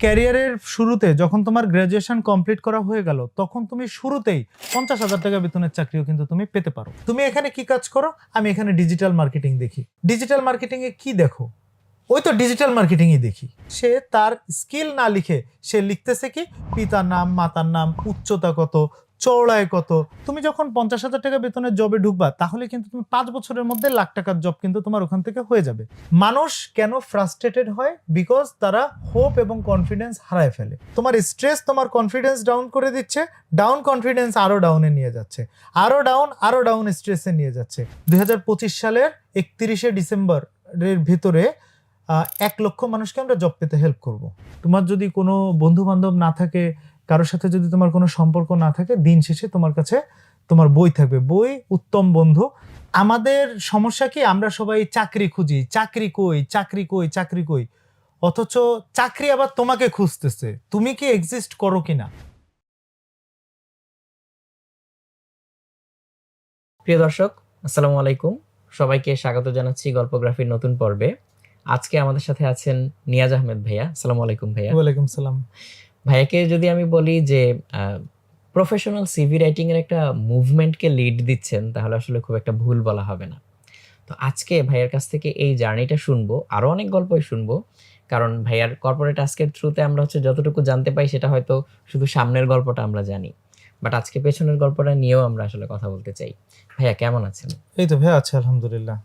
ক্যারিয়ারের শুরুতে যখন তোমার গ্রাজুয়েশন কমপ্লিট করা হয়ে গেল তখন তুমি শুরুতেই 50,000 টাকা বেতনের চাকরিও কিন্তু তুমি পেতে পারো। তুমি এখানে কি কাজ করো? আমি এখানে ডিজিটাল মার্কেটিং দেখি। ডিজিটাল মার্কেটিং এ কি দেখো? ওই তো ডিজিটাল মার্কেটিংই দেখি। সে তার স্কিল না লিখে সে লিখতেছে কি পিতার নাম, মাতার নাম, উচ্চতা কত, চওড়ায় কত। তুমি যখন 50,000 টাকা বেতনের জবে ঢুকবা তাহলে কিন্তু তুমি 5 বছরের মধ্যে লাখ টাকার জব কিন্তু তোমার ওখান থেকে হয়ে যাবে। মানুষ কেন ফ্রাস্ট্রেটেড হয়? বিকজ তারা হোপ এবং কনফিডেন্স হারায় ফেলে। তোমার স্ট্রেস তোমার কনফিডেন্স ডাউন করে দিচ্ছে, ডাউন কনফিডেন্স আরো ডাউনে নিয়ে যাচ্ছে, আরো ডাউন স্ট্রেসে নিয়ে যাচ্ছে। 2025 সালের 31শে ডিসেম্বরের ভিতরে 1 লক্ষ মানুষকে আমরা জব পেতে হেল্প করব। তোমার যদি কোনো বন্ধু বান্ধব না থাকে, কারোর সাথে যদি তোমার কোনো সম্পর্ক না থাকে, দিন শেষে তোমার কাছে তোমার বই থাকবে। বই উত্তম বন্ধু। আমাদের সমস্যা কি, আমরা সবাই চাকরি খুঁজি, চাকরি কই, চাকরি কই, চাকরি কই, অথচ চাকরি আবার তোমাকে খুঁজতেছে, তুমি কি এক্সিস্ট করো কিনা। প্রিয় দর্শক, আসসালামু আলাইকুম। সবাইকে স্বাগত জানাচ্ছি গল্পগ্রাফির নতুন পর্বে। আজকে আমাদের সাথে আছেন নিয়াজ আহমেদ ভাইয়া। আসসালামু আলাইকুম ভাইয়া। ওয়ালাইকুম সালাম। ভাইয়াকে যদি আমি বলি যে প্রফেশনাল সিভি রাইটিং এর একটা মুভমেন্টকে লিড দিচ্ছেন, তাহলে আসলে খুব একটা ভুল বলা হবে না। তো আজকে ভাইয়ার কাছ থেকে এই জার্নিটা শুনবো, আরো অনেক গল্পই শুনবো, কারণ ভাইয়ার কর্পোরেট আজকের থ্রুতে আমরা যতটুকু জানতে পাই সেটা হয়তো শুধু সামনের গল্পটা আমরা জানি, বাট আজকে পেছনের গল্পটা নিয়েও আমরা আসলে কথা বলতে চাই। ভাইয়া কেমন আছেন? এই তো ভাইয়া আছে, আলহামদুলিল্লাহ।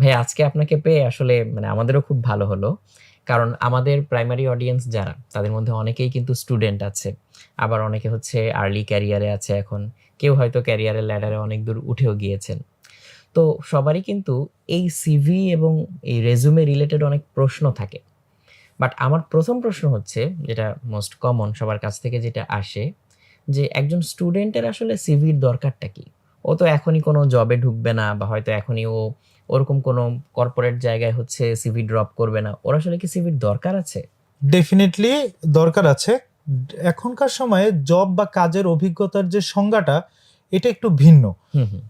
ভাইয়া আজকে আপনাকে পেয়ে আসলে আমাদেরও খুব ভালো হলো, কারণ আমাদের প্রাইমারি অডিয়েন্স যারা, তাদের মধ্যে অনেকেই কিন্তু স্টুডেন্ট আছে, আবার অনেকে আর্লি ক্যারিয়ারে আছে, এখন কেউ হয়তো ক্যারিয়ারের ল্যাডারে অনেক দূর উঠেও গিয়েছেন। তো সবারই কিন্তু এই সিভি এবং এই রেজুমে রিলেটেড অনেক প্রশ্ন থাকে। বাট আমার প্রথম প্রশ্ন হচ্ছে, যেটা মোস্ট কমন সবার কাছ থেকে যেটা আসে, যে একজন স্টুডেন্টের আসলে সিভির দরকারটা কি? ও তো এখনই কোনো জবে ঢুকবে না, বা হয়তো এখনই ও ওরকম কোনো কর্পোরেট জায়গায় সিভি ড্রপ করবে না। ওর আসলে কি সিভির দরকার আছে? ডেফিনেটলি দরকার আছে। এখনকার সময়ে জব বা কাজের অভিজ্ঞতার যে সংজ্ঞাটা, এটা একটু ভিন্ন।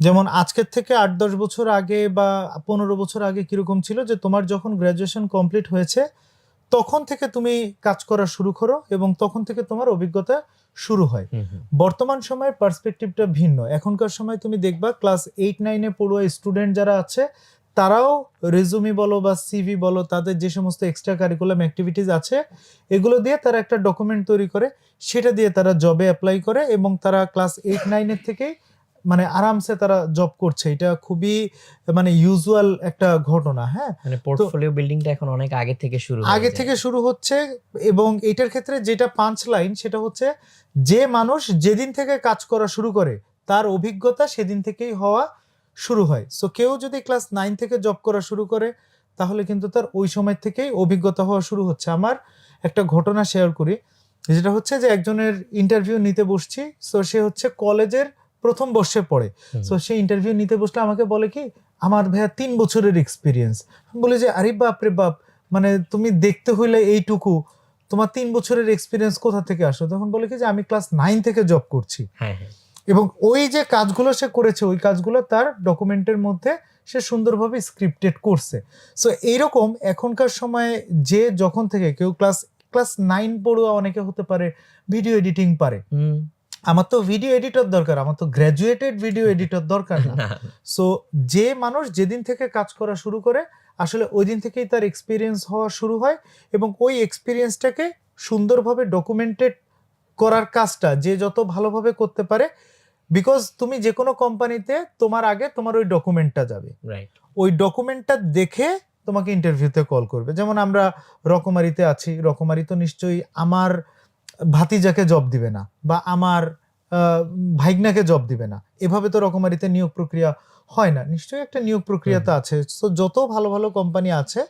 যেমন আজকের থেকে 8-10 বছর আগে বা 15 বছর আগে কিরকম ছিল, যে তোমার যখন গ্রাজুয়েশন কমপ্লিট হয়েছে তখন থেকে তুমি কাজ করা শুরু করো এবং তখন থেকে তোমার অভিজ্ঞতা শুরু হয়। বর্তমান সময়ের পার্সপেক্টিভটা ভিন্ন। এখনকার সময় তুমি দেখবা ক্লাস 8-9-এ পড়ুয়া স্টুডেন্ট যারা আছে, তারাও রেজুমি বলো বা সিভি বলো, তাদের যে সমস্ত এক্সট্রা কারিকুলাম অ্যাক্টিভিটিস আছে, এগুলো দিয়ে তারা একটা ডকুমেন্ট তৈরি করে, সেটা দিয়ে তারা জবে অ্যাপ্লাই করে এবং তারা ক্লাস 8-9-এর থেকেই আরামসে তারা জব করছে। এটা খুবই ইউজুয়াল একটা ঘটনা। হ্যাঁ, পোর্টফোলিও বিল্ডিংটা এখন অনেক আগে থেকে শুরু হচ্ছে। এবং এটার ক্ষেত্রে যেটা পাঁচ লাইন, সেটা হচ্ছে যে মানুষ যেদিন থেকে কাজ করা শুরু করে তার অভিজ্ঞতা সেদিন থেকেই হওয়া শুরু হয়। সো কেউ যদি ক্লাস 9 থেকে জব করা শুরু করে তাহলে কিন্তু তার ওই সময় থেকেই অভিজ্ঞতা হওয়া শুরু হচ্ছে। আমার একটা ঘটনা শেয়ার করি, যেটা হচ্ছে যে একজনের ইন্টারভিউ নিতে বসছি। সো সে কলেজের প্রথম বর্ষে পড়ে। সো সে ইন্টারভিউ নিতে বসলে আমাকে বলে কি, আমার ভাইয়া 3 বছরের এক্সপিরিয়েন্স। বলে যে আরে বাপ রে বাপ, তুমি দেখতে হইলে এইটুকু, তোমার 3 বছরের এক্সপিরিয়েন্স কোথা থেকে আসলো? তখন বলে কি যে আমি ক্লাস 9 থেকে জব করছি। এবং ওই যে কাজগুলো সে করেছে, ওই কাজগুলো তার ডকুমেন্টের মধ্যে সে সুন্দরভাবে স্ক্রিপ্টেড করছে। সো এইরকম এখনকার সময়ে যে যখন থেকে কেউ ক্লাস 9 পড়ুয়া অনেকে হতে পারে, ভিডিও এডিটিং পারে। আমার তো ভিডিও এডিটর দরকার, আমার তো গ্র্যাজুয়েটেড ভিডিও এডিটর দরকার না। সো যে মানুষ যেদিন থেকে কাজ করা শুরু করে, আসলে ওই দিন থেকেই তার এক্সপিরিয়েন্স হওয়া শুরু হয় এবং ওই এক্সপিরিয়েন্সটাকে সুন্দরভাবে ডকুমেন্টেড করার কাজটা যে যত ভালোভাবে করতে পারে, বিকজ তুমি যে কোনো কোম্পানিতে তোমার আগে তোমার ওই ডকুমেন্টটা যাবে, ওই ডকুমেন্টটা দেখে তোমাকে ইন্টারভিউতে কল করবে। যেমন আমরা রকমারিতে আছি, রকমারি তো নিশ্চয়ই আমার ভাতিজাকে জব দিবে না বা আমার ভাইগনাকে জব দিবে না, এভাবে তো রকমারিতে নিয়োগ প্রক্রিয়া হয় না। নিশ্চয়ই একটা নিয়োগ প্রক্রিয়া তো আছে। তো যত ভালো ভালো কোম্পানি আছে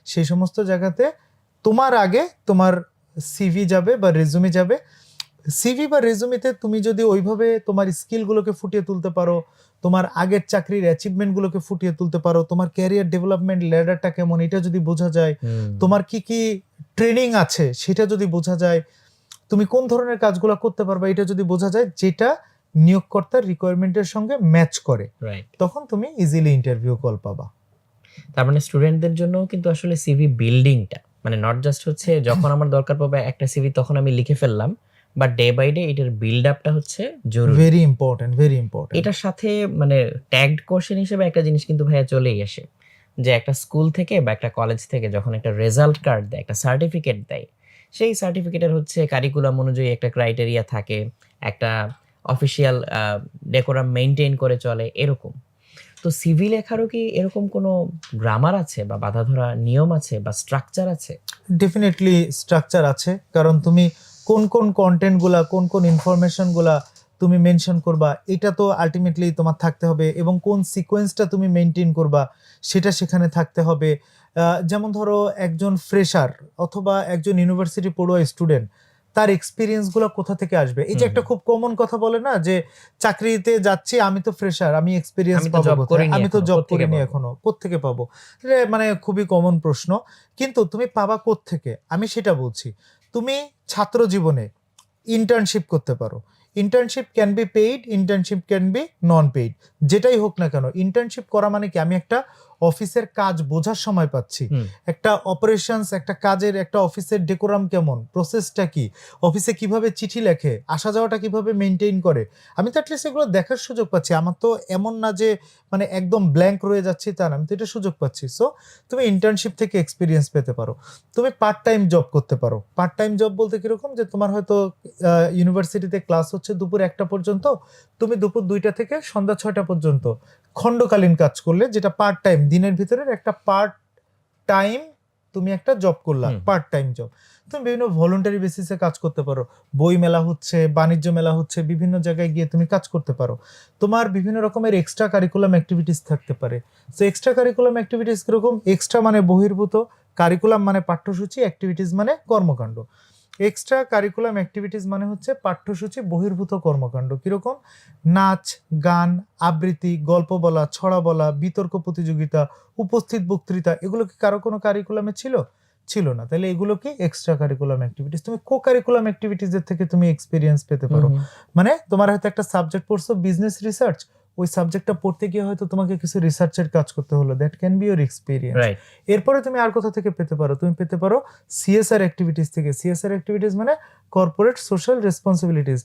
সেই সমস্ত জায়গাতে তোমার আগে তোমার সিভি যাবে বা রেজুমি যাবে। সিভি বা রেজুমিতে তুমি যদি ওইভাবে তোমার স্কিলগুলোকে ফুটিয়ে তুলতে পারো, তোমার আগের চাকরির অ্যাচিভমেন্টগুলোকে ফুটিয়ে তুলতে পারো, তোমার ক্যারিয়ার ডেভেলপমেন্ট ল্যাডারটা কেমন এটা যদি বোঝা যায়, তোমার কি কি ট্রেনিং আছে সেটা যদি বোঝা যায়, তুমি কোন ধরনের কাজগুলো করতে পারবে এটা যদি বোঝা যায়, যেটা নিয়োগকর্তার রিকোয়ারমেন্টের সঙ্গে ম্যাচ করে, তখন তুমি ইজিলি ইন্টারভিউ কল পাবা। তার স্টুডেন্টদের জন্য কিন্তু আসলে সিভি বিল্ডিংটা মানে নট জাস্ট হচ্ছে যখন আমার দরকার পড়বে একটা সিভি তখন আমি লিখে ফেললাম, বাট ডে বাই ডে এটার বিল্ড আপটা হচ্ছে জরুরি। Very important, very important. এটার সাথে মানে ট্যাগড কোশ্চেন হিসেবে একটা জিনিস কিন্তু ভাইয়া চলেই আসে, যে একটা স্কুল থেকে বা একটা কলেজ থেকে যখন একটা রেজাল্ট কার্ড দেয়, একটা সার্টিফিকেট দেয়, সেই সার্টিফিকেটের হচ্ছে কারিকুলাম অনুযায়ী একটা ক্রাইটেরিয়া থাকে, একটা অফিসিয়াল ডেকোরাম মেনটেন করে চলে এরকম। তো সিভি লেখারও কি এরকম কোনো গ্রামার আছে বা বাঁধা ধরা নিয়ম আছে বা স্ট্রাকচার আছে? ডেফিনেটলি স্ট্রাকচার আছে, কারণ তুমি কোন কোন কন্টেন্টগুলা, কোন কোন ইনফরমেশনগুলা তুমি মেনশন করবা, এটা তো আলটিমেটলি তোমার থাকতে হবে, এবং কোন সিকোয়েন্সটা তুমি মেনটেন করবা সেটা সেখানে থাকতে হবে। যেমন ধরো একজন ফ্রেশার অথবা একজন ইউনিভার্সিটি পড়ুয়া স্টুডেন্ট, তার এক্সপিরিয়েন্সগুলো কোথা থেকে আসবে? এই যে একটা খুব কমন কথা বলে না, যে চাকরিতে যাচ্ছি, আমি তো ফ্রেশার, আমি এক্সপিরিয়েন্স আমি তো পাবো জব কোথায়? করিনি আমি তো এখনো, জব কোত্থেকে করিনি পাবো? এখনো, কোত্থেকে পাবো? এটা মানে খুবই কমন প্রশ্ন। কিন্তু তুমি পাবা কোত্থেকে, আমি সেটা বলছি। তুমি ছাত্র জীবনে ইন্টার্নশিপ করতে পারো। Internship can be paid, internship can be non paid, যেটাই হোক না কেন। ইন্টার্নশিপ করা মানে কি, আমি একটা অফিসের কাজ বোঝার সময় পাচ্ছি, হুম। একটা অপারেশনস, একটা কাজের, একটা অফিসের ডেকোরাম কেমন, প্রসেসটা কি, অফিসে কিভাবে চিঠি লেখে, আসা যাওয়াটা কিভাবে মেনটেন করে, আমি তো অ্যাটলিস্ট এগুলো দেখার সুযোগ পাচ্ছি। আমার তো এমন না যে মানে একদম ব্ল্যাঙ্ক রয়ে যাচ্ছি, তা না, আমি তো এটা সুযোগ পাচ্ছি। সো তুমি ইন্টার্নশিপ থেকে এক্সপিরিয়েন্স পেতে পারো। তুমি পার্ট টাইম জব করতে পারো। পার্ট টাইম জব বলতে কিরকম, যে তোমার হয়তো ইউনিভার্সিটিতে ক্লাস হচ্ছে দুপুর 1টা পর্যন্ত, তুমি দুপুর 2টা থেকে সন্ধ্যা 6টা পর্যন্ত খণ্ডকালীন কাজ করলে, যেটা পার্ট টাইম, দিনের ভিতরের একটা পার্ট টাইম তুমি একটা জব করলা, পার্ট টাইম জব। তুমি বিভিন্ন ভলেন্টারি বেসিসে কাজ করতে পারো, বই মেলা হচ্ছে, বাণিজ্য মেলা হচ্ছে, বিভিন্ন জায়গায় গিয়ে তুমি কাজ করতে পারো। তোমার বিভিন্ন রকমের এক্সট্রা কারিকুলাম অ্যাক্টিভিটিস থাকতে পারে। সো এক্সট্রা কারিকুলাম অ্যাক্টিভিটিস কিরকম? এক্সট্রা মানে বহির্ভূত, কারিকুলাম মানে পাঠ্যসূচি, অ্যাক্টিভিটিস মানে কর্মকাণ্ড। এক্সট্রা কারিকুলাম অ্যাক্টিভিটিস মানে হচ্ছে পাঠ্যসূচি বহির্ভূত কর্মকাণ্ড। কিরকম? নাচ, গান, আবৃত্তি, গল্প বলা, ছড়া বলা, বিতর্ক প্রতিযোগিতা, উপস্থিত বক্তৃতা, এগুলো কি কারো কোনো কারিকুলামে ছিল? ছিল না। তাহলে এগুলো কি এক্সট্রা কারিকুলাম অ্যাক্টিভিটিস। তুমি কো কারিকুলাম অ্যাক্টিভিটিস এর থেকে তুমি এক্সপেরিয়েন্স পেতে পারো। মানে তোমার হয়তো একটা সাবজেক্ট পড়ছো, বিজনেস রিসার্চ, ওই সাবজেক্টটা পড়তে গিয়ে হয়তো তোমাকে কিছু রিসার্চের কাজ করতে হলো, that can be your experience. Right. এরপরে তুমি আর কোথা থেকে পেতে পারো? তুমি পেতে পারো সিএসআর অ্যাক্টিভিটিস থেকে। সিএসআর অ্যাক্টিভিটিস মানে কর্পোরেট সোশ্যাল রেসপন্সিবিলিটিস।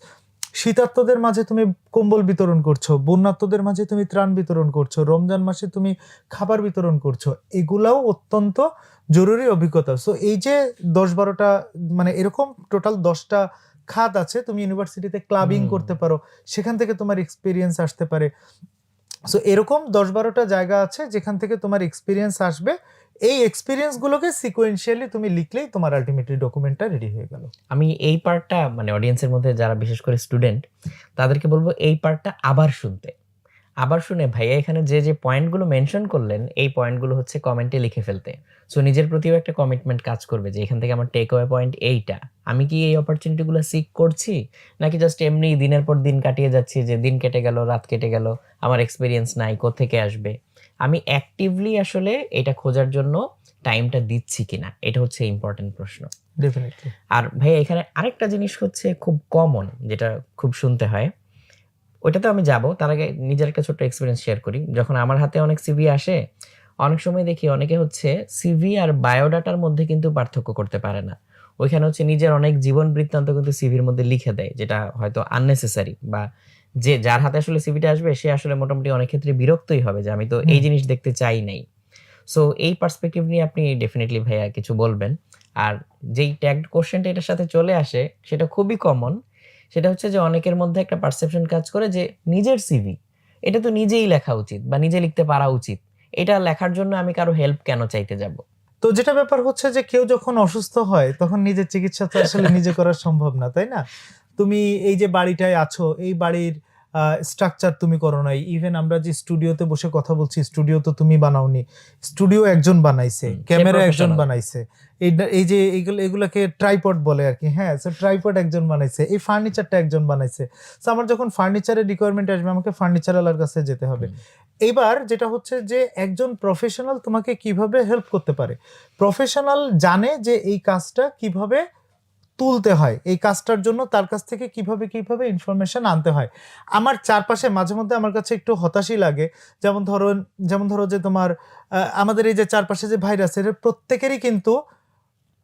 শীতার্তদের মাঝে তুমি কম্বল বিতরণ করছো, বন্যার্তদের মাঝে তুমি ত্রাণ বিতরণ করছো, রমজান মাসে তুমি খাবার বিতরণ করছো, এগুলাও অত্যন্ত জরুরি অভিজ্ঞতা। সো এই যে 10-12টা মানে এরকম টোটাল 10টা খাত আছে, তুমি ইউনিভার্সিটিতে ক্লাবিং করতে পারো, সেখান থেকে তোমার এক্সপিরিয়েন্স আসতে পারে। সো এরকম 10-12টা জায়গা আছে যেখান থেকে তোমার এক্সপিরিয়েন্স আসবে। এই এক্সপিরিয়েন্স গুলোকে সিকোয়েন্সিয়ালি তুমি লিখলেই তোমার আলটিমেটলি ডকুমেন্টটা রেডি হয়ে গেল। আমি এই পার্টটা মানে অডিয়েন্সের মধ্যে যারা বিশেষ করে স্টুডেন্ট তাদেরকে বলবো এই পার্টটা আবার শুনতে, আবার শুনে ভাইয়া এখানে যে যে পয়েন্টগুলো মেনশন করলেন এই পয়েন্টগুলো হচ্ছে কমেন্টে লিখে ফেলতে। সো নিজের প্রতিও একটা কমিটমেন্ট কাজ করবে যে এখান থেকে আমার টেক অ্যাওয়ে পয়েন্ট এইটা, আমি কি এই অপরচুনিটিগুলো সিক করছি নাকি জাস্ট এমনি দিনের পর দিন কাটিয়ে যাচ্ছি, যে দিন কেটে গেল, রাত কেটে গেল, আমার এক্সপিরিয়েন্স নাই, কোত্থেকে আসবে। আমি অ্যাক্টিভলি আসলে এটা খোঁজার জন্য টাইমটা দিচ্ছি কিনা, এটা হচ্ছে ইম্পর্টেন্ট প্রশ্ন। ডেফিনেটলি। আর ভাইয়া এখানে আরেকটা জিনিস হচ্ছে খুব কমন, যেটা খুব শুনতে হয়, ওইটাতে আমি যাব তার আগে নিজের একটা ছোট্ট এক্সপিরিয়েন্স শেয়ার করি। যখন আমার হাতে অনেক সিভি আসে, অনেক সময় দেখি অনেকে হচ্ছে সিভি আর বায়োডাটার মধ্যে কিন্তু পার্থক্য করতে পারে না। ওইখানে হচ্ছে নিজের অনেক জীবন বৃত্তান্ত কিন্তু সিভির মধ্যে লিখে দেয়, যেটা হয়তো আননেসেসারি, বা যে যার হাতে আসলে সিভিটা আসবে সে আসলে মোটামুটি অনেক ক্ষেত্রে বিরক্তই হবে যে আমি তো এই জিনিস দেখতে চাই নাই। সো এই পার্সপেক্টিভ নিয়ে আপনি ডেফিনেটলি ভাইয়া কিছু বলবেন। আর যেই ট্যাগড কোশ্চেনটা এটার সাথে চলে আসে সেটা খুবই কমন, সেটা হচ্ছে যে অনেকের মধ্যে একটা পারসেপশন কাজ করে যে নিজের সিভি এটা তো নিজেই লেখা উচিত বা নিজে লিখতে পারা উচিত, এটা লেখার জন্য আমি কারো হেল্প কেন চাইতে যাব। তো যেটা ব্যাপার হচ্ছে যে কেউ যখন অসুস্থ হয় তখন নিজের চিকিৎসা তো আসলে নিজে করা সম্ভব না, তাই না? তুমি এই যে বাড়িটায় আছো, এই বাড়ির স্ট্রাকচার তুমি করো নাই। ইভেন আমরা যে স্টুডিওতে বসে কথা বলছি, স্টুডিও তো তুমি বানাওনি, স্টুডিও একজন বানাইছে, ক্যামেরা একজন professional। বানাইছে, এই যে এগুলাকে ট্রাইপড বলে আর কি, হ্যাঁ, সো ট্রাইপড একজন বানাইছে, এই ফার্নিচারটা একজন বানাইছে। সো আমার যখন ফার্নিচারের রিকোয়ারমেন্ট আসবে আমাকে ফার্নিচারওয়ালার কাছে যেতে হবে। এবার যেটা হচ্ছে যে একজন প্রফেশনাল তোমাকে কিভাবে হেল্প করতে পারে, প্রফেশনাল জানে যে এই কাজটা কিভাবে তুলতে হয়, এই কাজটার জন্য তার কাছ থেকে কিভাবে কিভাবে ইনফরমেশন আনতে হয়। আমার চারপাশে মাঝে মধ্যে আমার কাছে একটু হতাশই লাগে। যেমন ধরো যে তোমার আমাদের এই যে চারপাশে যে ভাইরাস, এর প্রত্যেকেরই কিন্তু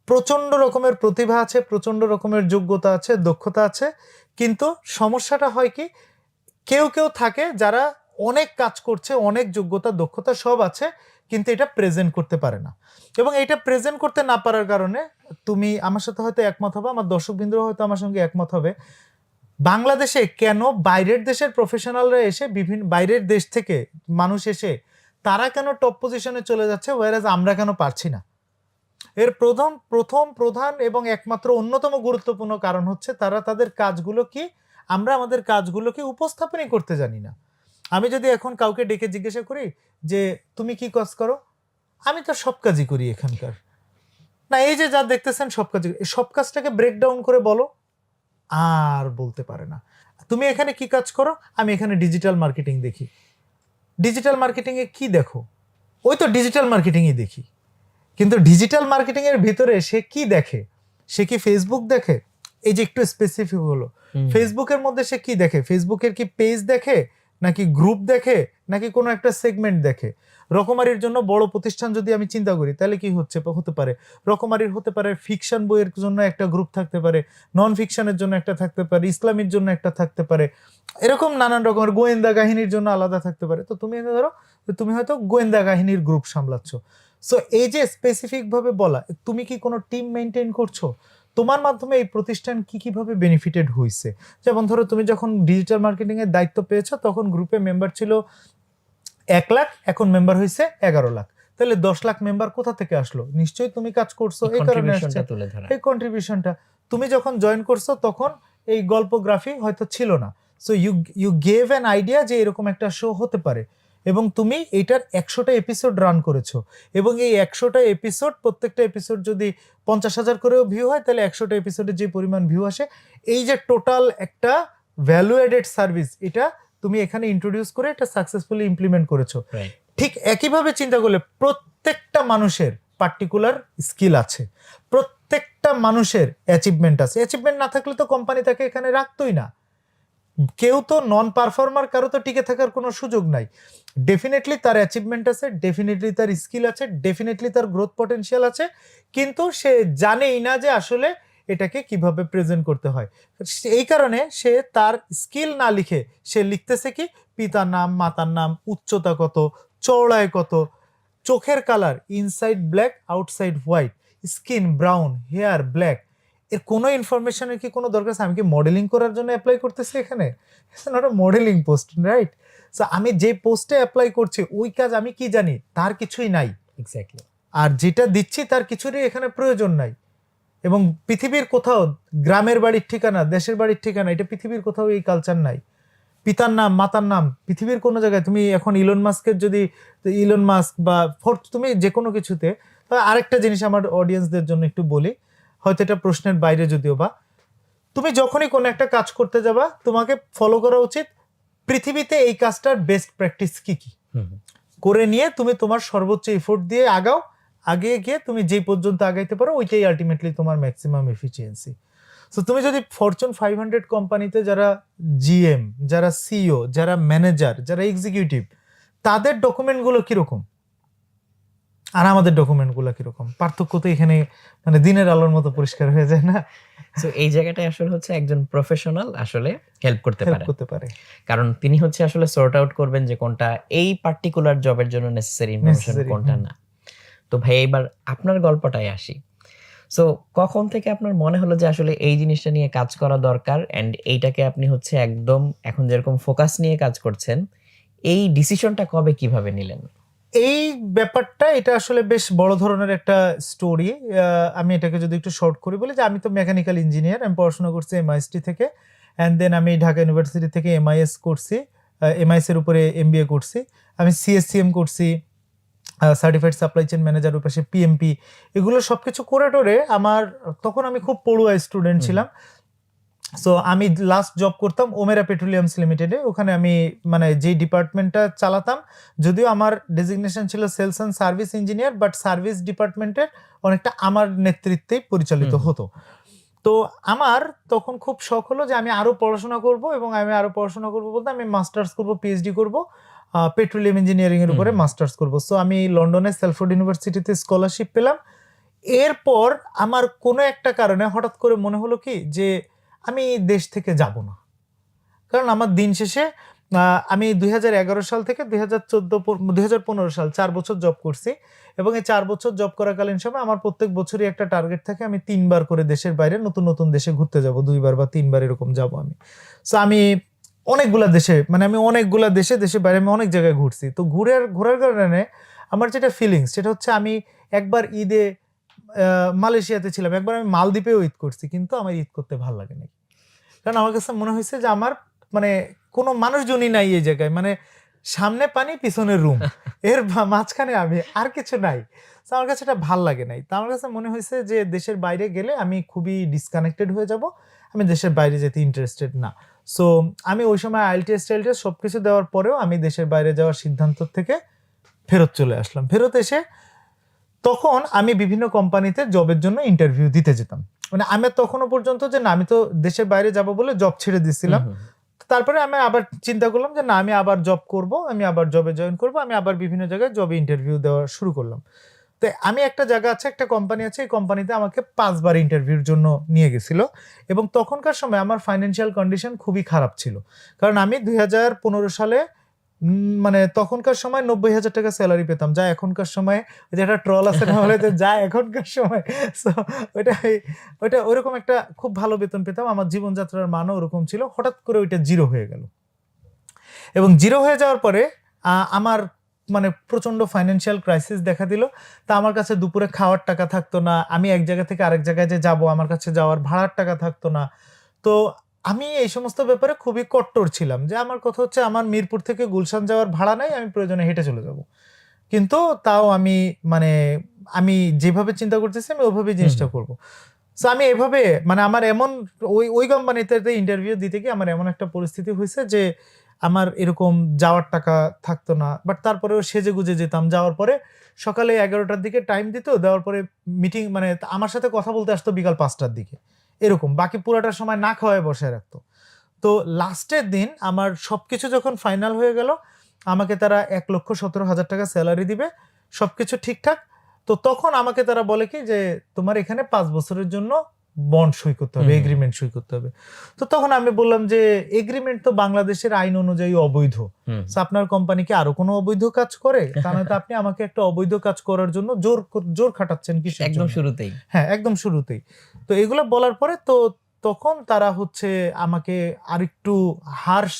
প্রচন্ড রকমের প্রতিভা আছে, প্রচন্ড রকমের যোগ্যতা আছে, দক্ষতা আছে, কিন্তু সমস্যাটা হয় কি, কেউ কেউ থাকে যারা অনেক কাজ করছে, অনেক যোগ্যতা দক্ষতা সব আছে, কিন্তু এটা প্রেজেন্ট করতে পারে না। এবং এটা প্রেজেন্ট করতে না পারার কারণে তুমি আমার সাথে হয়তো একমত হবে, আমার দর্শকবৃন্দ হয়তো আমার সঙ্গে একমত হবে, বাংলাদেশে কেন বাইরের দেশের প্রফেশনালরা এসে বিভিন্ন বাইরের দেশ থেকে মানুষ এসে তারা কেন টপ পজিশনে চলে যাচ্ছে, ওয়ারাজ আমরা কেন পারছি না? এর প্রধান এবং একমাত্র অন্যতম গুরুত্বপূর্ণ কারণ হচ্ছে তারা তাদের কাজগুলো কি, আমরা আমাদের কাজগুলোকে উপস্থাপনই করতে জানি না। আমি যদি এখন কাউকে ডেকে জিজ্ঞাসা করি যে তুমি কি কাজ করো, আমি তো সব কাজই করি এখানকার, না এই যে যা দেখতেছেন সব কাজই, সব কাজটাকে ব্রেকডাউন করে বলো, আর বলতে পারে না। তুমি এখানে কি কাজ করো, আমি এখানে ডিজিটাল মার্কেটিং দেখি। ডিজিটাল মার্কেটিং এ কি দেখো? ওই তো ডিজিটাল মার্কেটিংই দেখি। কিন্তু ডিজিটাল মার্কেটিং এর ভিতরে সে কি দেখে? সে কি ফেসবুক দেখে? এই যে একটু স্পেসিফিক হলো, ফেসবুকের মধ্যে সে কি দেখে? ফেসবুকের কি পেজ দেখে, নাকি গ্রুপ দেখে, নাকি কোনো একটা সেগমেন্ট দেখে? রকমারির জন্য বড় প্রতিষ্ঠান যদি আমি চিন্তা করি, তাহলে কি হতে পারে, রকমারির হতে পারে ফিকশন বইয়ের জন্য একটা গ্রুপ থাকতে পারে, নন ফিকশনের জন্য একটা থাকতে পারে, ইসলামের জন্য একটা থাকতে পারে, এরকম নানান রকমের গোয়েন্দা কাহিনীর জন্য আলাদা থাকতে পারে। তো তুমি ধরো তুমি হয়তো গোয়েন্দা কাহিনীর গ্রুপ সামলাচ্ছ। সো এই যে স্পেসিফিক ভাবে বলা, তুমি কি কোনো টিম মেনটেন করছো? তোমার মাধ্যমে এই প্রতিষ্ঠান কিভাবে বেনিফিটেড হয়েছে? যেমন ধরো তুমি যখন ডিজিটাল মার্কেটিং এর দায়িত্ব পেয়েছো, তখন গ্রুপে মেম্বার ছিল 1 লাখ, এখন মেম্বার হয়েছে 11 লাখ। তাহলে 10 লাখ মেম্বার কোথা থেকে আসলো? নিশ্চয়ই তুমি কাজ করছো, এই কারণে আসছে এই কন্ট্রিবিউশনটা। তুমি যখন জয়েন করছো তখন এই গল্পগ্রাফি হয়তো ছিল না, so you gave an idea যে এরকম একটা শো হতে পারে, এবং তুমি এটার 100টা এপিসোড রান করেছো, এবং এই 100টা এপিসোড, প্রত্যেকটা এপিসোড যদি 50,000 করেও ভিউ হয়, তাহলে 100টা এপিসোডে যে পরিমাণ ভিউ আসে, এই যে টোটাল একটা ভ্যালু এডেড সার্ভিস, এটা তুমি এখানে ইন্ট্রোডিউস করে এটা সাকসেসফুলি ইমপ্লিমেন্ট করেছো। ঠিক একইভাবে চিন্তা করলে প্রত্যেকটা মানুষের পার্টিকুলার স্কিল আছে, প্রত্যেকটা মানুষের অ্যাচিভমেন্ট আছে। অ্যাচিভমেন্ট না থাকলে তো কোম্পানি তাকে এখানে রাখতোই না। কেউ তো নন পারফর্মার, কারো তো টিকে থাকার কোনো সুযোগ নাই। ডেফিনেটলি তার অ্যাচিভমেন্ট আছে, ডেফিনেটলি তার স্কিল আছে, ডেফিনেটলি তার গ্রোথ পটেনশিয়াল আছে, কিন্তু সে জানেই না যে আসলে এটাকে কিভাবে প্রেজেন্ট করতে হয়। এই কারণে সে তার স্কিল না লিখে সে লিখতেছে কি, পিতার নাম, মাতার নাম, উচ্চতা কত, চওড়ায় কত, চোখের colour inside black outside white, skin brown, hair black. এর কোনো ইনফরমেশনের কি কোনো দরকার আছে? আমি কি মডেলিং করার জন্য অ্যাপ্লাই করতেছি এখানে? It's not a modelling post, right? So আমি যে পোস্টে অ্যাপ্লাই করছি ওই কাজ আমি কি জানি? তার কিছুই নাই। এক্স্যাক্টলি। আর যেটা দিচ্ছি তার কিছুরই এখানে প্রয়োজন নাই। এবং পৃথিবীর কোথাও গ্রামের বাড়ির ঠিকানা, দেশের বাড়ির ঠিকানা, এটা পৃথিবীর কোথাও এই কালচার নাই। পিতার নাম, মাতার নাম, পৃথিবীর কোনো জায়গায় তুমি এখন ইলন মাস্কের যদি ইলন মাস্ক বা তুমি যে কোনো কিছুতে, আরেকটা জিনিস আমার অডিয়েন্সদের জন্য একটু বলি, হয়তো এটা প্রশ্নের বাইরে যদিও বা, তুমি যখনই কোনো একটা কাজ করতে যাবা তোমাকে ফলো করা উচিত পৃথিবীতে এই কাজটার বেস্ট প্র্যাকটিস কি কি, করে নিয়ে তুমি তোমার সর্বোচ্চ এফোর্ট দিয়ে আগাও, আগে গিয়ে তুমি যেই পর্যন্ত আগাইতে পারো ওইটাই আলটিমেটলি তোমার ম্যাক্সিমাম এফিসিয়েন্সি। সো তুমি যদি ফরচুন 500 কোম্পানিতে যারা জিএম, যারা সিইও, যারা ম্যানেজার, যারা এক্সিকিউটিভ, তাদের ডকুমেন্টগুলো কিরকম আর আমাদের ডকুমেন্টগুলো কিরকম, পার্থক্য তো এখানে মানে দিনের আলোর মতো পরিষ্কার হয়ে যায় না? সো এই জায়গাটায় আসলে হচ্ছে একজন প্রফেশনাল আসলে হেল্প করতে পারে, কারণ তিনি হচ্ছে আসলে সর্ট আউট করবেন যে কোনটা এই পার্টিকুলার জবের জন্য নেসেসারি ইনফরমেশন, কোনটা না। তো ভাই এবার আপনার গল্পটায় আসি। সো কখন থেকে আপনার মনে হলো যে আসলে এই জিনিসটা নিয়ে কাজ করা দরকার, এন্ড এইটাকে আপনি হচ্ছে একদম এখন যেরকম ফোকাস নিয়ে কাজ করছেন, এই ডিসিশনটা কবে কিভাবে নিলেন? এই ব্যাপারটা এটা আসলে বেশ বড় ধরনের একটা স্টোরি। আমি এটাকে যদি একটু শর্ট করে বলি, যে আমি তো মেকানিক্যাল ইঞ্জিনিয়ার, আমি পড়াশোনা করছি এমআইএসটি থেকে, অ্যান্ড দেন আমি ঢাকা ইউনিভার্সিটি থেকে এমআইএস করছি, এমআইএস এর উপরে এমবিএ করছি, আমি সিএসসিএম করছি, সার্টিফাইড সাপ্লাই চেইন ম্যানেজার, ওই পাশে পিএমপি, এগুলো সবকিছু করে টোরে আমার, তখন আমি খুব পড়ুয়া স্টুডেন্ট ছিলাম। সো আমি লাস্ট জব করতাম ওমেরা পেট্রোলিয়ামস লিমিটেডে। ওখানে আমি মানে যেই ডিপার্টমেন্টটা চালাতাম, যদিও আমার ডেজিগনেশন ছিল sales and service engineer, but service ডিপার্টমেন্টের অনেকটা আমার নেতৃত্বেই পরিচালিত হতো। তো আমার তখন খুব শখ হলো যে আমি আরো পড়াশোনা করব, এবং আমি আরো পড়াশোনা করব বলতে আমি মাস্টার্স করব, পিএইচডি করব, পেট্রোলিয়াম ইঞ্জিনিয়ারিং এর উপরে মাস্টার্স করব। সো আমি লন্ডনের সেলফোর্ড ইউনিভার্সিটিতে স্কলারশিপ পেলাম, এরপর আমার কোনো একটা কারণে হঠাৎ করে মনে হলো কি যে আমি দেশ থেকে যাব না, কারণ আমার দিন শেষে আমি 2011 সাল থেকে 2015 সাল 4 বছর জব করছি, এবং এই 4 বছর জব করাকালীন সময় আমার প্রত্যেক বছরই একটা টার্গেট থাকে, আমি 3বার করে দেশের বাইরে নতুন নতুন দেশে ঘুরতে যাব, 2বার বা 3বার এরকম যাব আমি। সো আমি অনেকগুলা দেশে, মানে আমি অনেকগুলা দেশের বাইরে আমি অনেক জায়গায় ঘুরছি। তো ঘোরার কারণে আমার যেটা ফিলিংস সেটা হচ্ছে, আমি একবার ঈদে মালয়েশিয়াতে ছিলাম, একবার আমি মালদ্বীপেও ঈদ করছি, কিন্তু আমার ঈদ করতে ভালো লাগে না, কারণ আমার কাছে মনে হয়েছে যে আমার মানে কোনো মানুষজনই নাই এই জায়গায়, মানে সামনে পানি পিছনে রুম, এর মাঝখানে আমি আর কিছু নাই। তো আমার কাছে এটা ভাল লাগে নাই। তো আমার কাছে মনে হয়েছে যে দেশের বাইরে গেলে আমি খুবই ডিসকানেক্টেড হয়ে যাব, আমি দেশের বাইরে যেতে ইন্টারেস্টেড না। সো আমি ওই সময় আইএলটিএস সবকিছু দেওয়ার পরেও আমি দেশের বাইরে যাওয়ার সিদ্ধান্ত থেকে ফেরত চলে আসলাম। ফেরত এসে তখন আমি বিভিন্ন কোম্পানিতে জবের জন্য ইন্টারভিউ দিতে যেতাম, মানে আমি তখনও পর্যন্ত যে না আমি তো দেশের বাইরে যাব বলে জব ছেড়ে দিয়েছিলাম। তারপরে আমি আবার চিন্তা করলাম যে না আমি আবার জব করব, আমি আবার জবে জয়েন করব, আমি আবার বিভিন্ন জায়গায় জবে ইন্টারভিউ দেওয়া শুরু করলাম। তো আমি একটা জায়গা আছে, একটা কোম্পানি আছে, এই কোম্পানিতে আমাকে 5বার ইন্টারভিউর জন্য নিয়ে গেছিল, এবং তখনকার সময় আমার ফাইন্যান্সিয়াল কন্ডিশন খুবই খারাপ ছিল, কারণ আমি 2015 সালে মানে তখনকার সময় 90,000 টাকা স্যালারি পেতাম, যা এখনকার সময় ওই যে একটা ট্রল আছে না বলে যে যা এখনকার সময়, সো ওইটা ওইরকম একটা খুব ভালো বেতন পেতাম, আমার জীবনযাত্রার মানও ওরকম ছিল। হঠাৎ করে ওইটা জিরো হয়ে গেল, এবং জিরো হয়ে যাওয়ার পরে আমার মানে প্রচন্ড ফাইন্যান্সিয়াল ক্রাইসিস দেখা দিল। তা আমার কাছে দুপুরে খাওয়ার টাকা থাকতো না, আমি এক জায়গা থেকে আরেক জায়গায় যে যাব আমার কাছে যাওয়ার ভাড়ার টাকা থাকতো না। তো আমি এই সমস্ত ব্যাপারে খুবই কট্টর ছিলাম, যে আমার কথা হচ্ছে আমার মিরপুর থেকে গুলশান যাওয়ার ভাড়া নাই, আমি প্রয়োজনে হেঁটে চলে যাব, কিন্তু তাও আমি মানে আমি যেভাবে চিন্তা করতেছি আমি ওইভাবেই জিনিসটা করব। সো আমি এভাবে মানে আমার এমন ওই কোম্পানিতে ইন্টারভিউ দিতে গিয়ে আমার এমন একটা পরিস্থিতি হয়েছে যে আমার এরকম যাওয়ার টাকা থাকতো না, বাট তারপরেও সেজে গুজে যেতাম। যাওয়ার পরে সকালে 11টার দিকে টাইম দিত, দেওয়ার পরে মিটিং মানে আমার সাথে কথা বলতে আসতো বিকাল 5টার দিকে, এরকম বাকি পুরোটার সময় না খাওয়ায় বসায় রাখতো। তো লাস্টের দিন আমার সবকিছু যখন ফাইনাল হয়ে গেল, আমাকে তারা 1,17,000 টাকা স্যালারি দিবে, সবকিছু ঠিকঠাক। তো তখন আমাকে তারা বলে কি যে তোমার এখানে 5 বছরের জন্য বন্ড সই করতে হবে, এগ্রিমেন্ট সই করতে হবে। তো তখন আমি বললাম যে এগ্রিমেন্ট তো বাংলাদেশের আইন অনুযায়ী অবৈধ, আপনার কোম্পানি কি আরো কোনো অবৈধ কাজ করে? তাহলে তো আপনি আমাকে একটা অবৈধ কাজ করার জন্য জোর খাটাচ্ছেন কি? একদম শুরুতেই, হ্যাঁ একদম শুরুতেই। তো এগুলো বলার পরে তো তখন তারা হচ্ছে আমাকে আরেকটু হার্শ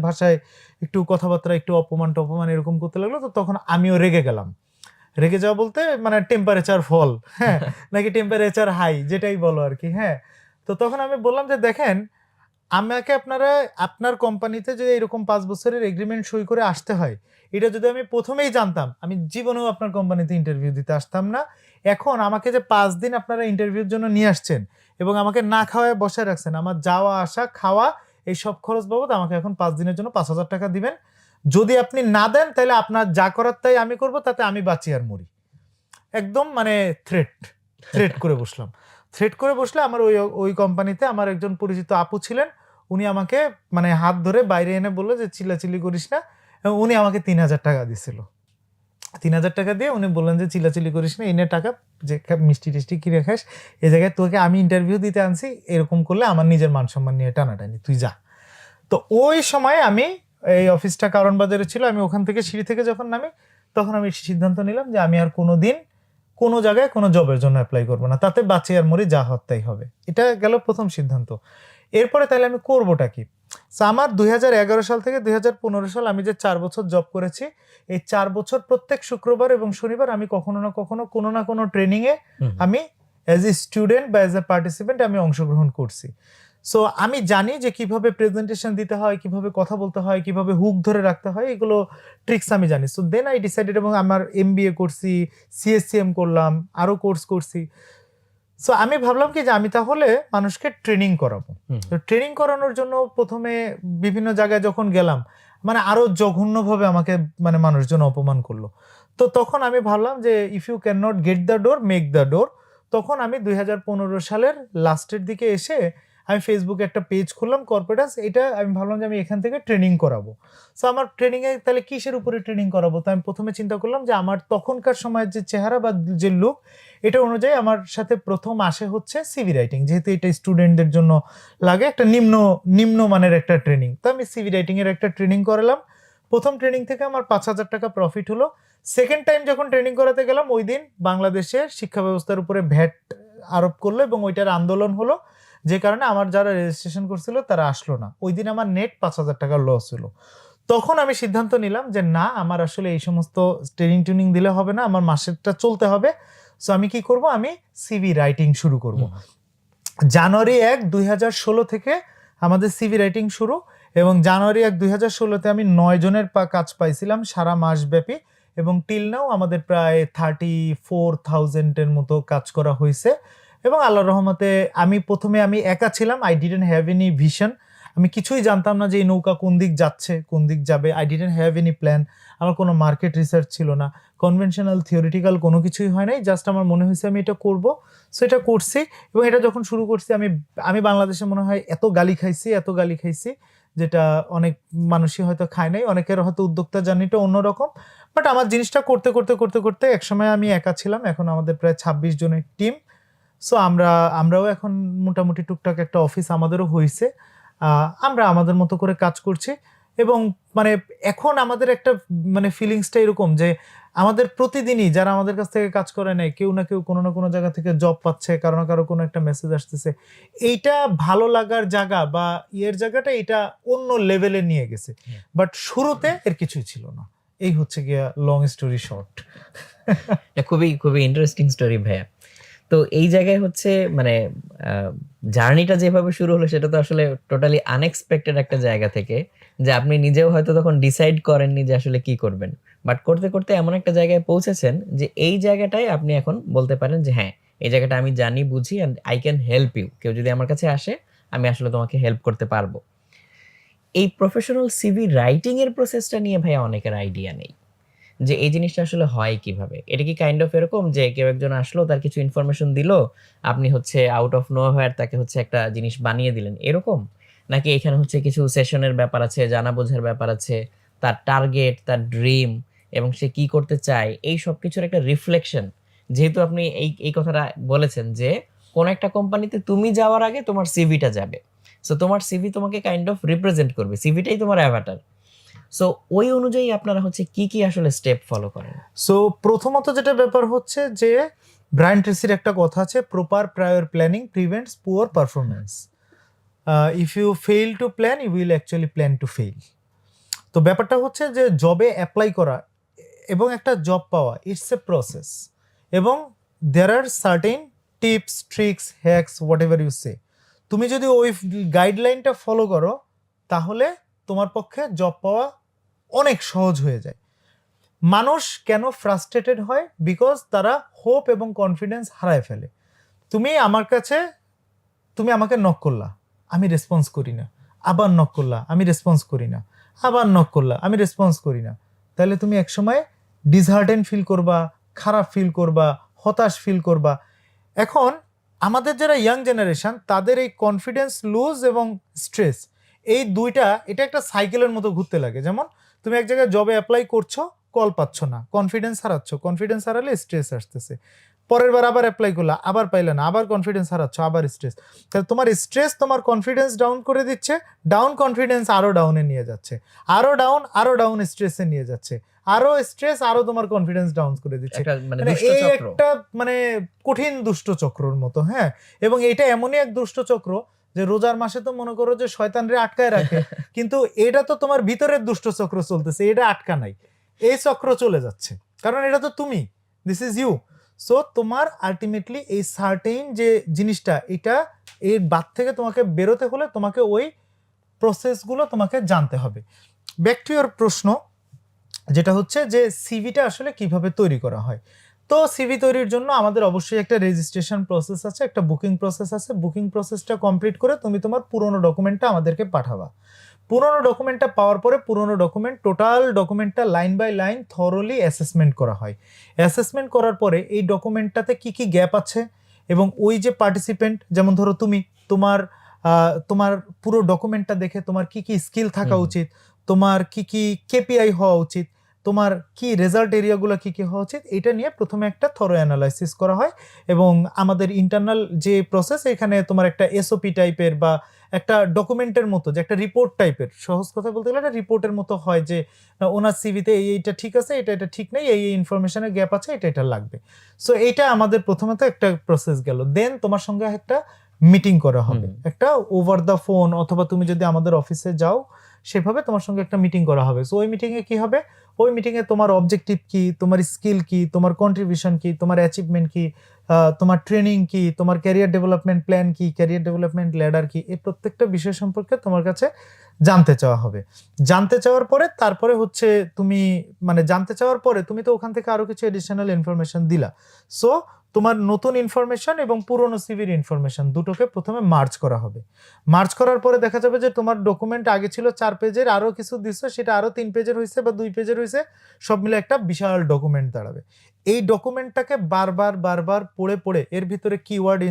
ভাষায় একটু কথাবার্তা, একটু অপমান এরকম করতে লাগলো। তো তখন আমিও রেগে গেলাম। রেগে যাওয়া বলতে মানে টেম্পারেচার ফল, হ্যাঁ, নাকি টেম্পারেচার হাই, যেটাই বলো আর কি। হ্যাঁ, তো তখন আমি বললাম যে দেখেন, আমাকে আপনার কোম্পানিতে যদি এরকম 5 বছরের এগ্রিমেন্ট সই করে আসতে হয়, এটা যদি আমি প্রথমেই জানতাম আমি জীবনেও আপনার কোম্পানিতে ইন্টারভিউ দিতে আসতাম না। এখন আমাকে যে 5 দিন আপনারা ইন্টারভিউর জন্য নিয়ে আসছেন এবং আমাকে না খাওয়ায় বসায় রাখছেন, আমার যাওয়া আসা খাওয়া এই সব খরচ বাবদ আমাকে এখন 5 দিনের জন্য 5,000 টাকা দিবেন। যদি আপনি না দেন তাহলে আপনার যা করার তাই আমি করব, তাতে আমি বাঁচি আর মরি। একদম মানে থ্রেট করে বসলাম। থ্রেট করে বসলে আমার ওই কোম্পানিতে আমার একজন পরিচিত আপু ছিলেন, উনি আমাকে মানে হাত ধরে বাইরে এনে বললো যে চিল্লাচিল্লি করিস না, এবং উনি আমাকে 3,000 টাকা দিছিল। 3,000 টাকা দিয়ে উনি বললেন যে চিল্লাচিল্লি করিস না, এনে টাকা, যে মিষ্টি টিষ্টি কিনে খাস, এই জায়গায় তোকে আমি ইন্টারভিউ দিতে আনছি, এরকম করলে আমার নিজের মান সম্মান নিয়ে টানাটানি, তুই যা। তো ওই সময় আমি এই অফিসটা কারণ বাজারে ছিল, আমি ওখান থেকে সিঁড়ি থেকে যখন নামি তখন আমি সিদ্ধান্ত নিলাম যে আমি আর কোনোদিন কোনো জায়গায় কোনো জবের জন্য অ্যাপ্লাই করবো না, তাতে বাঁচি আর মরি, যা হওয়ার তাই হবে। এটা গেল প্রথম সিদ্ধান্ত। এরপরে তাহলে আমি করবোটা কি? আমার 2011 সাল থেকে 2015 সাল আমি যে 4 বছর জব করেছি, এই 4 বছর প্রত্যেক শুক্রবার এবং শনিবার আমি কখনো না কখনো কোনো না কোনো ট্রেনিংয়ে আমি অ্যাজ এ স্টুডেন্ট বা অ্যাজ এ পার্টিসিপেন্ট আমি অংশগ্রহণ করছি। সো আমি জানি যে কিভাবে প্রেজেন্টেশন দিতে হয়, কিভাবে কথা বলতে হয়, কিভাবে হুক ধরে রাখতে হয়, এগুলো ট্রিক্স আমি জানি। সো দেন আই ডিসাইডেড, এবং আমার MBA করছি, CSCM করলাম, আরও কোর্স করছি। সো আমি ভাবলাম কি যে আমি তাহলে মানুষকে ট্রেনিং করাবো। তো ট্রেনিং করানোর জন্য প্রথমে বিভিন্ন জায়গায় যখন গেলাম, মানে আরো জঘন্যভাবে আমাকে মানে মানুষজন অপমান করলো। তো তখন আমি ভাবলাম যে if you can not get the door, make the door. তখন আমি 2015 সালের লাস্টের দিকে এসে আমি ফেসবুকে একটা পেজ খুললাম কর্পোরেটাস, এটা আমি ভাবলাম যে আমি এখান থেকে ট্রেনিং করাবো। সো আমার ট্রেনিংয়ে তাহলে কিসের উপরে ট্রেনিং করাবো, তো আমি প্রথমে চিন্তা করলাম যে আমার তখনকার সময়ের যে চেহারা বা যে লুক, এটা অনুযায়ী আমার সাথে প্রথম আসে হচ্ছে সিভি রাইটিং, যেহেতু এটা স্টুডেন্টদের জন্য লাগে একটা নিম্ন মানের একটা ট্রেনিং। তো আমি সিভি রাইটিংয়ের একটা ট্রেনিং করালাম। প্রথম ট্রেনিং থেকে আমার 5,000 টাকা প্রফিট হলো। সেকেন্ড টাইম যখন ট্রেনিং করাতে গেলাম, ওই দিন বাংলাদেশের শিক্ষা ব্যবস্থার উপরে ভ্যাট আরোপ করলো এবং ওইটার আন্দোলন হলো, যে কারণে আমার যারা রেজিস্ট্রেশন করছিল তারা আসলো না। ওই দিন আমার নেট 5,000 টাকা লস হলো। তখন আমি সিদ্ধান্ত নিলাম যে না, আমার আসলে এই সমস্ত ট্রেনিং দিলে হবে না, আমার মাসেরটা চলতে হবে। সো আমি কি করব, আমি সিভি রাইটিং শুরু করব। জানুয়ারি 1, 2016 থেকে আমাদের সিভি রাইটিং শুরু, এবং জানুয়ারি 1, 2016-তে আমি 9 জনের কাজ পাইছিলাম সারা মাস ব্যাপী, এবং টিল নাও আমাদের প্রায় 34,000-এর মতো কাজ করা হয়েছে। এবং আল্লাহর রহমতে প্রথমে আমি একা ছিলাম, I didn't have any vision, আমি কিছুই জানতাম না যে এই নৌকা কোন দিক যাচ্ছে, কোন দিক যাবে। I didn't have any plan, আমার কোনো মার্কেট রিসার্চ ছিল না, কনভেনশনাল থিওরিটিক্যাল কোনো কিছুই হয় নাই, জাস্ট আমার মনে হয়েছে আমি এটা করব। সো এটা করছি, এবং এটা যখন শুরু করছি আমি বাংলাদেশে মনে হয় এত গালি খাইছি যেটা অনেক মানুষই হয়তো খায় নাই, অনেকের হয়তো উদ্যোক্তা জার্নিটা অন্যরকম। বাট আমার জিনিসটা করতে করতে করতে করতে একসময় আমি একা ছিলাম, এখন আমাদের প্রায় 26 জনের টিম। সো আমরাও এখন মোটামুটি টুকটাক একটা অফিস আমাদেরও হয়েছে, আমরা আমাদের মতো করে কাজ করছি। এবং মানে এখন আমাদের একটা মানে ফিলিংসটা এরকম যে আমাদের প্রতিদিনই যারা আমাদের কাছ থেকে কাজ করে নেয়, কেউ না কেউ কোনো না কোনো জায়গা থেকে জব পাচ্ছে, কারো না কারো কোনো একটা মেসেজ আসতেছে। এইটা ভালো লাগার জায়গা বা জায়গাটা এটা অন্য লেভেলে নিয়ে গেছে। বাট শুরুতে এর কিছুই ছিল না। এই হচ্ছে গিয়া লং স্টোরি শর্ট। খুবই খুবই ইন্টারেস্টিং স্টোরি ভাইয়া। তো এই জায়গায় হচ্ছে মানে জার্নিটা যেভাবে শুরু হলো সেটা তো আসলে টোটালি আনএক্সপেক্টেড একটা জায়গা থেকে, যে আপনি নিজেও হয়তো তখন ডিসাইড করেননি যে আসলে কি করবেন, বাট করতে করতে এমন একটা জায়গায় পৌঁছেছেন যে এই জায়গাটায় আপনি এখন বলতে পারেন যে হ্যাঁ, এই জায়গাটা আমি জানি বুঝি and I can help you. কেউ যদি আমার কাছে আসে আমি আসলে তোমাকে হেল্প করতে পারবো। এই প্রফেশনাল সিভি রাইটিং এর প্রসেসটা নিয়ে ভাইয়া অনেকের আইডিয়া নেই যে এই জিনিসটা আসলে হয় কিভাবে। এটা কি কাইন্ড অফ এরকম যে কেউ একজন আসলো, তার কিছু ইনফরমেশন দিল, আপনি হচ্ছে আউট অফ নোহোয়্যার তাকে হচ্ছে একটা জিনিস বানিয়ে দিলেন এরকম, নাকি এখানে হচ্ছে কিছু সেশনের ব্যাপার আছে, জানা বোঝার ব্যাপার আছে, তার টার্গেট, তার ড্রিম এবং সে কি করতে চায়, এই সব কিছুর একটা রিফ্লেকশন? যেহেতু আপনি এই কথাটা বলেছেন যে কোন একটা কোম্পানিতে তুমি যাওয়ার আগে তোমার সিভিটা যাবে, সো তোমার সিভি তোমাকে কাইন্ড অফ রিপ্রেজেন্ট করবে, সিভিটাই তোমার অ্যাভাটার। সো ওই অনুযায়ী আপনারা হচ্ছে কি আসলে স্টেপ ফলো করেন? সো প্রথমত যেটা ব্যাপার হচ্ছে যে ব্রায়ান ট্রেসির একটা কথা আছে, proper prior planning prevents poor performance. If you fail to plan you will actually plan to fail. তো ব্যাপারটা হচ্ছে যে জবে অ্যাপ্লাই করা এবং একটা জব পাওয়া, ইটস এ প্রসেস, এবং there are certain tips, tricks, hacks, whatever you say. তুমি যদি ওই গাইডলাইনটা ফলো করো তাহলে তোমার পক্ষে জব পাওয়া অনেক সহজ হয়ে যায়। মানুষ কেন ফ্রাস্ট্রেটেড হয়? বিকজ তারা হোপ এবং কনফিডেন্স হারায় ফেলে। তুমি আমাকে নক করলা, আমি রেসপন্স করি না, আবার নক করলা, আমি রেসপন্স করি না, আবার নক করলা, আমি রেসপন্স করি না, তাহলে তুমি একসময় ডিসহার্টেন ফিল করবা, খারাপ ফিল করবা, হতাশ ফিল করবা। এখন আমাদের যারা ইয়াং জেনারেশন, তাদের এই কনফিডেন্স লুজ এবং স্ট্রেস, এই দুইটা এটা একটা সাইকেলের মতো ঘুরতে লাগে। যেমন তুমি এক জায়গায় জবে অ্যাপ্লাই করছো, কল পাচ্ছ না, কনফিডেন্স হারাচ্ছ, কনফিডেন্স হারালে স্ট্রেস আসতেছে, পরের বার আবার অ্যাপ্লাই করলা, আবার পাইলে না, আবার কনফিডেন্স হারাচ্ছ, আবার স্ট্রেস। তাহলে তোমার স্ট্রেস তোমার কনফিডেন্স ডাউন করে দিচ্ছে, ডাউন কনফিডেন্স আরো ডাউনে নিয়ে যাচ্ছে, আরো ডাউন স্ট্রেসে নিয়ে যাচ্ছে, আরো স্ট্রেস আরো তোমার কনফিডেন্স ডাউন করে দিচ্ছে। মানে এই একটা মানে কঠিন দুষ্ট চক্রর মতো। হ্যাঁ, এবং এটা এমনই এক দুষ্ট চক্র যে রোজার মাসে তো মনে করো যে শয়তানরে আটকায় রাখে, কিন্তু এটা তো তোমার ভিতরের দুষ্ট চক্র চলতেছে, এটা আটকা নাই, এই চক্র চলে যাচ্ছে, কারণ এটা তো তুমি, দিস ইজ ইউ। সো তোমার আলটিমেটলি এই সার্টেইন যে জিনিসটা, এটা এর বাদ থেকে তোমাকে বেরোতে হলে তোমাকে ওই প্রসেসগুলো তোমাকে জানতে হবে। ব্যাক টু ইওর প্রশ্ন, যেটা হচ্ছে যে সিভিটা আসলে কিভাবে তৈরি করা হয়। তো সিভি তৈরির জন্য আমাদের অবশ্যই একটা রেজিস্ট্রেশন প্রসেস আছে, একটা বুকিং প্রসেস আছে। বুকিং প্রসেসটা কমপ্লিট করে তুমি তোমার পুরোনো ডকুমেন্টটা আমাদেরকে পাঠাবা। পুরোনো ডকুমেন্টটা পাওয়ার পরে পুরোনো ডকুমেন্ট, টোটাল ডকুমেন্টটা line by line thoroughly assessment করা হয়। অ্যাসেসমেন্ট করার পরে এই ডকুমেন্টটাতে কি কি গ্যাপ আছে, এবং ওই যে পার্টিসিপেন্ট, যেমন ধরো তোমার তোমার পুরো ডকুমেন্টটা দেখে তোমার কি কি স্কিল থাকা হুম। উচিত, তোমার কি কি কেপিআই হওয়া উচিত, তোমার কি রেজাল্ট এরিয়াগুলো কি কি হওয়া উচিত, এটা নিয়ে প্রথমে একটা থরো অ্যানালাইসিস করা হয়। এবং আমাদের ইন্টারনাল যে প্রসেস, এখানে তোমার একটা এসওপি টাইপের বা একটা ডকুমেন্টের মতো, যে একটা রিপোর্ট টাইপের, সহজ কথা বলতে গেলে একটা রিপোর্টের মতো হয়, যে ওনার সিভিতে এইটা ঠিক আছে, এটা ঠিক নেই, এই ইনফরমেশনের গ্যাপ আছে, এটা লাগবে। সো এইটা আমাদের প্রথমত একটা প্রসেস গেল। দেন তোমার সঙ্গে একটা মিটিং করা হবে, একটা ওভার দ্য ফোন, অথবা তুমি যদি আমাদের অফিসে যাও সেভাবে তোমার সঙ্গে একটা মিটিং করা হবে। সো ওই মিটিংয়ে কি হবে, ওই মিটিংয়ে তোমার অবজেক্টিভ কি, তোমার স্কিল কি, তোমার কন্ট্রিবিউশন কি, তোমার অ্যাচিভমেন্ট কি, তোমার ট্রেনিং কি, তোমার ক্যারিয়ার ডেভেলপমেন্ট প্ল্যান কি, ক্যারিয়ার ডেভেলপমেন্ট ল্যাডার কি, এই প্রত্যেকটা বিষয় সম্পর্কে তোমার কাছে জানতে চাওয়া হবে। জানতে চাওয়ার পরে তারপরে হচ্ছে তুমি, মানে জানতে চাওয়ার পরে তুমি তো ওখান থেকে আরো কিছু এডিশনাল ইনফরমেশন দিলা। সো তোমার নতুন ইনফরমেশন এবং পুরনো সিভির ইনফরমেশন দুটোকে প্রথমে মার্জ করা হবে। মার্জ করার পরে দেখা যাবে যে তোমার ডকুমেন্ট আগে ছিল 4 পেজের, আরো কিছু দিছো, সেটা আরো 3 পেজের হয়েছে বা 2 পেজের হয়েছে, সব মিলে একটা বিশাল ডকুমেন্ট দাঁড়াবে। এই ডকুমেন্টটাকে বারবার বারবার পড়ে পড়ে এর ভিতরে কিওয়ার্ড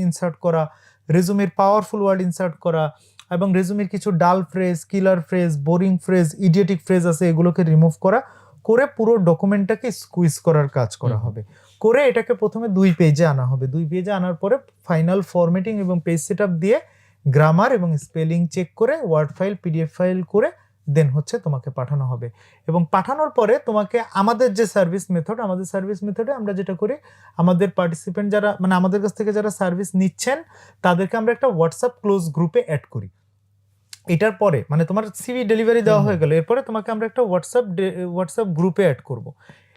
ইনসার্ট করা, রেজুমের পাওয়ারফুল ওয়ার্ড ইনসার্ট করা, এবং রেজুমের কিছু ডাল ফ্রেজ, কিলার ফ্রেজ, বোরিং ফ্রেজ, ইডিয়েটিক ফ্রেজ আছে, এগুলোকে রিমুভ করা, করে পুরো ডকুমেন্টটাকে স্কুইজ করার কাজ করা হবে। করে এটাকে প্রথমে 2 পেজে আনা হবে। 2 পেজে আনার পরে ফাইনাল ফরম্যাটিং এবং পেজ সেটআপ দিয়ে গ্রামার এবং স্পেলিং চেক করে ওয়ার্ড ফাইল, পিডিএফ ফাইল করে দেন হচ্ছে তোমাকে পাঠানো হবে। এবং পাঠানোর পরে তোমাকে আমাদের যে সার্ভিস মেথড, আমাদের সার্ভিস মেথডে আমরা যেটা করি, আমাদের পার্টিসিপেন্ট যারা, মানে আমাদের কাছ থেকে যারা সার্ভিস নিচ্ছেন, তাদেরকে আমরা একটা হোয়াটসঅ্যাপ ক্লোজ গ্রুপে অ্যাড করি। এটার পরে মানে তোমার সিভি ডেলিভারি দেওয়া হয়ে গেল, এরপরে তোমাকে আমরা একটা হোয়াটসঅ্যাপ গ্রুপে অ্যাড করব।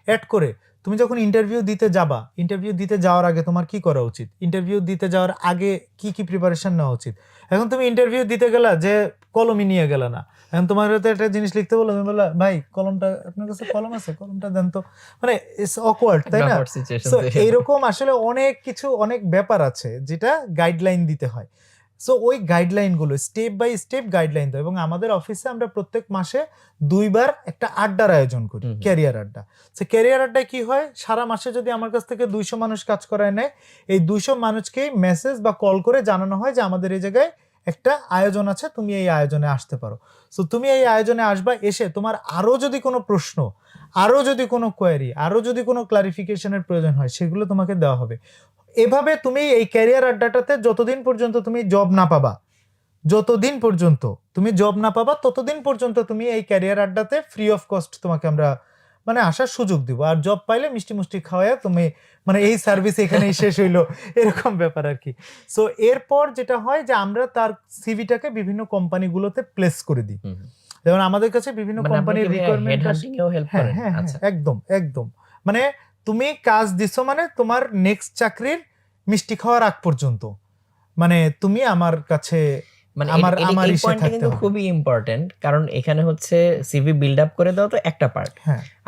অ্যাড করে তুমি যখন ইন্টারভিউ দিতে যাবা, ইন্টারভিউ দিতে যাওয়ার আগে তোমার কি করা উচিত, ইন্টারভিউ দিতে যাওয়ার আগে কি কি প্রিপারেশন নেওয়া উচিত। এখন তুমি ইন্টারভিউ দিতে গেলা যে কলমই নিয়ে গেলা না, এখন তোমার তো একটা জিনিস লিখতে বললো, আমি বললাম ভাই কলমটা, আপনার কাছে কলম আছে, কলমটা দেন তো, মানে ইটস অকওয়ার্ড, তাই না? সো এইরকম আসলে অনেক কিছু, অনেক ব্যাপার আছে যেটা গাইডলাইন দিতে হয়। সো ওই গাইডলাইনগুলো স্টেপ বাই স্টেপ গাইডলাইন দেয়। এবং আমাদের অফিসে আমরা প্রত্যেক মাসে 2 বার একটা আড্ডার আয়োজন করি, ক্যারিয়ার আড্ডা। সো ক্যারিয়ার আড্ডায় কি হয়, সারা মাসে যদি আমার কাছ থেকে 200 মানুষ কাজ করায় নেয়, এই 200 মানুষকেই মেসেজ বা কল করে জানানো হয় যে আমাদের এই জায়গায় একটা আয়োজন আছে, তুমি এই আয়োজনে আসতে পারো। সো তুমি এই আয়োজনে আসবা, এসে তোমার আরো যদি কোনো প্রশ্ন, আরো যদি কোনো কোয়েরি, আরো যদি কোনো ক্লারিফিকেশনের প্রয়োজন হয়, সেগুলো তোমাকে দেওয়া হবে। এভাবে তুমি এই ক্যারিয়ার আড্ডাটাতে যতদিন পর্যন্ত তুমি জব না পাবা, যতদিন পর্যন্ত তুমি জব না পাবা, ততদিন পর্যন্ত তুমি এই ক্যারিয়ার আড্ডাতে ফ্রি অফ কস্ট তোমাকে আমরা মানে আসার সুযোগ দিব। আর জব পাইলে মিষ্টি মুষ্টি খাওয়ায় তুমি, মানে এই সার্ভিস এখানেই শেষ হইলো, এরকম ব্যাপার আর কি। সো এরপর যেটা হয় যে আমরা তার সিভিটাকে বিভিন্ন কোম্পানিগুলোতে প্লেস করে দিই। যেমন আমাদের কাছে বিভিন্ন কোম্পানির রিকোয়ারমেন্ট, হ্যাঁ হ্যাঁ একদম একদম, মানে তুমি কাজ দিছো মানে তোমার নেক্সট চাকরির মিষ্টি খাওয়ার আগ পর্যন্ত মানে তুমি আমার কাছে, মানে আমার এই পয়েন্টটা কিন্তু খুবই ইম্পর্টেন্ট, কারণ এখানে হচ্ছে সিভি বিল্ড আপ করে দাও তো একটা পার্ট,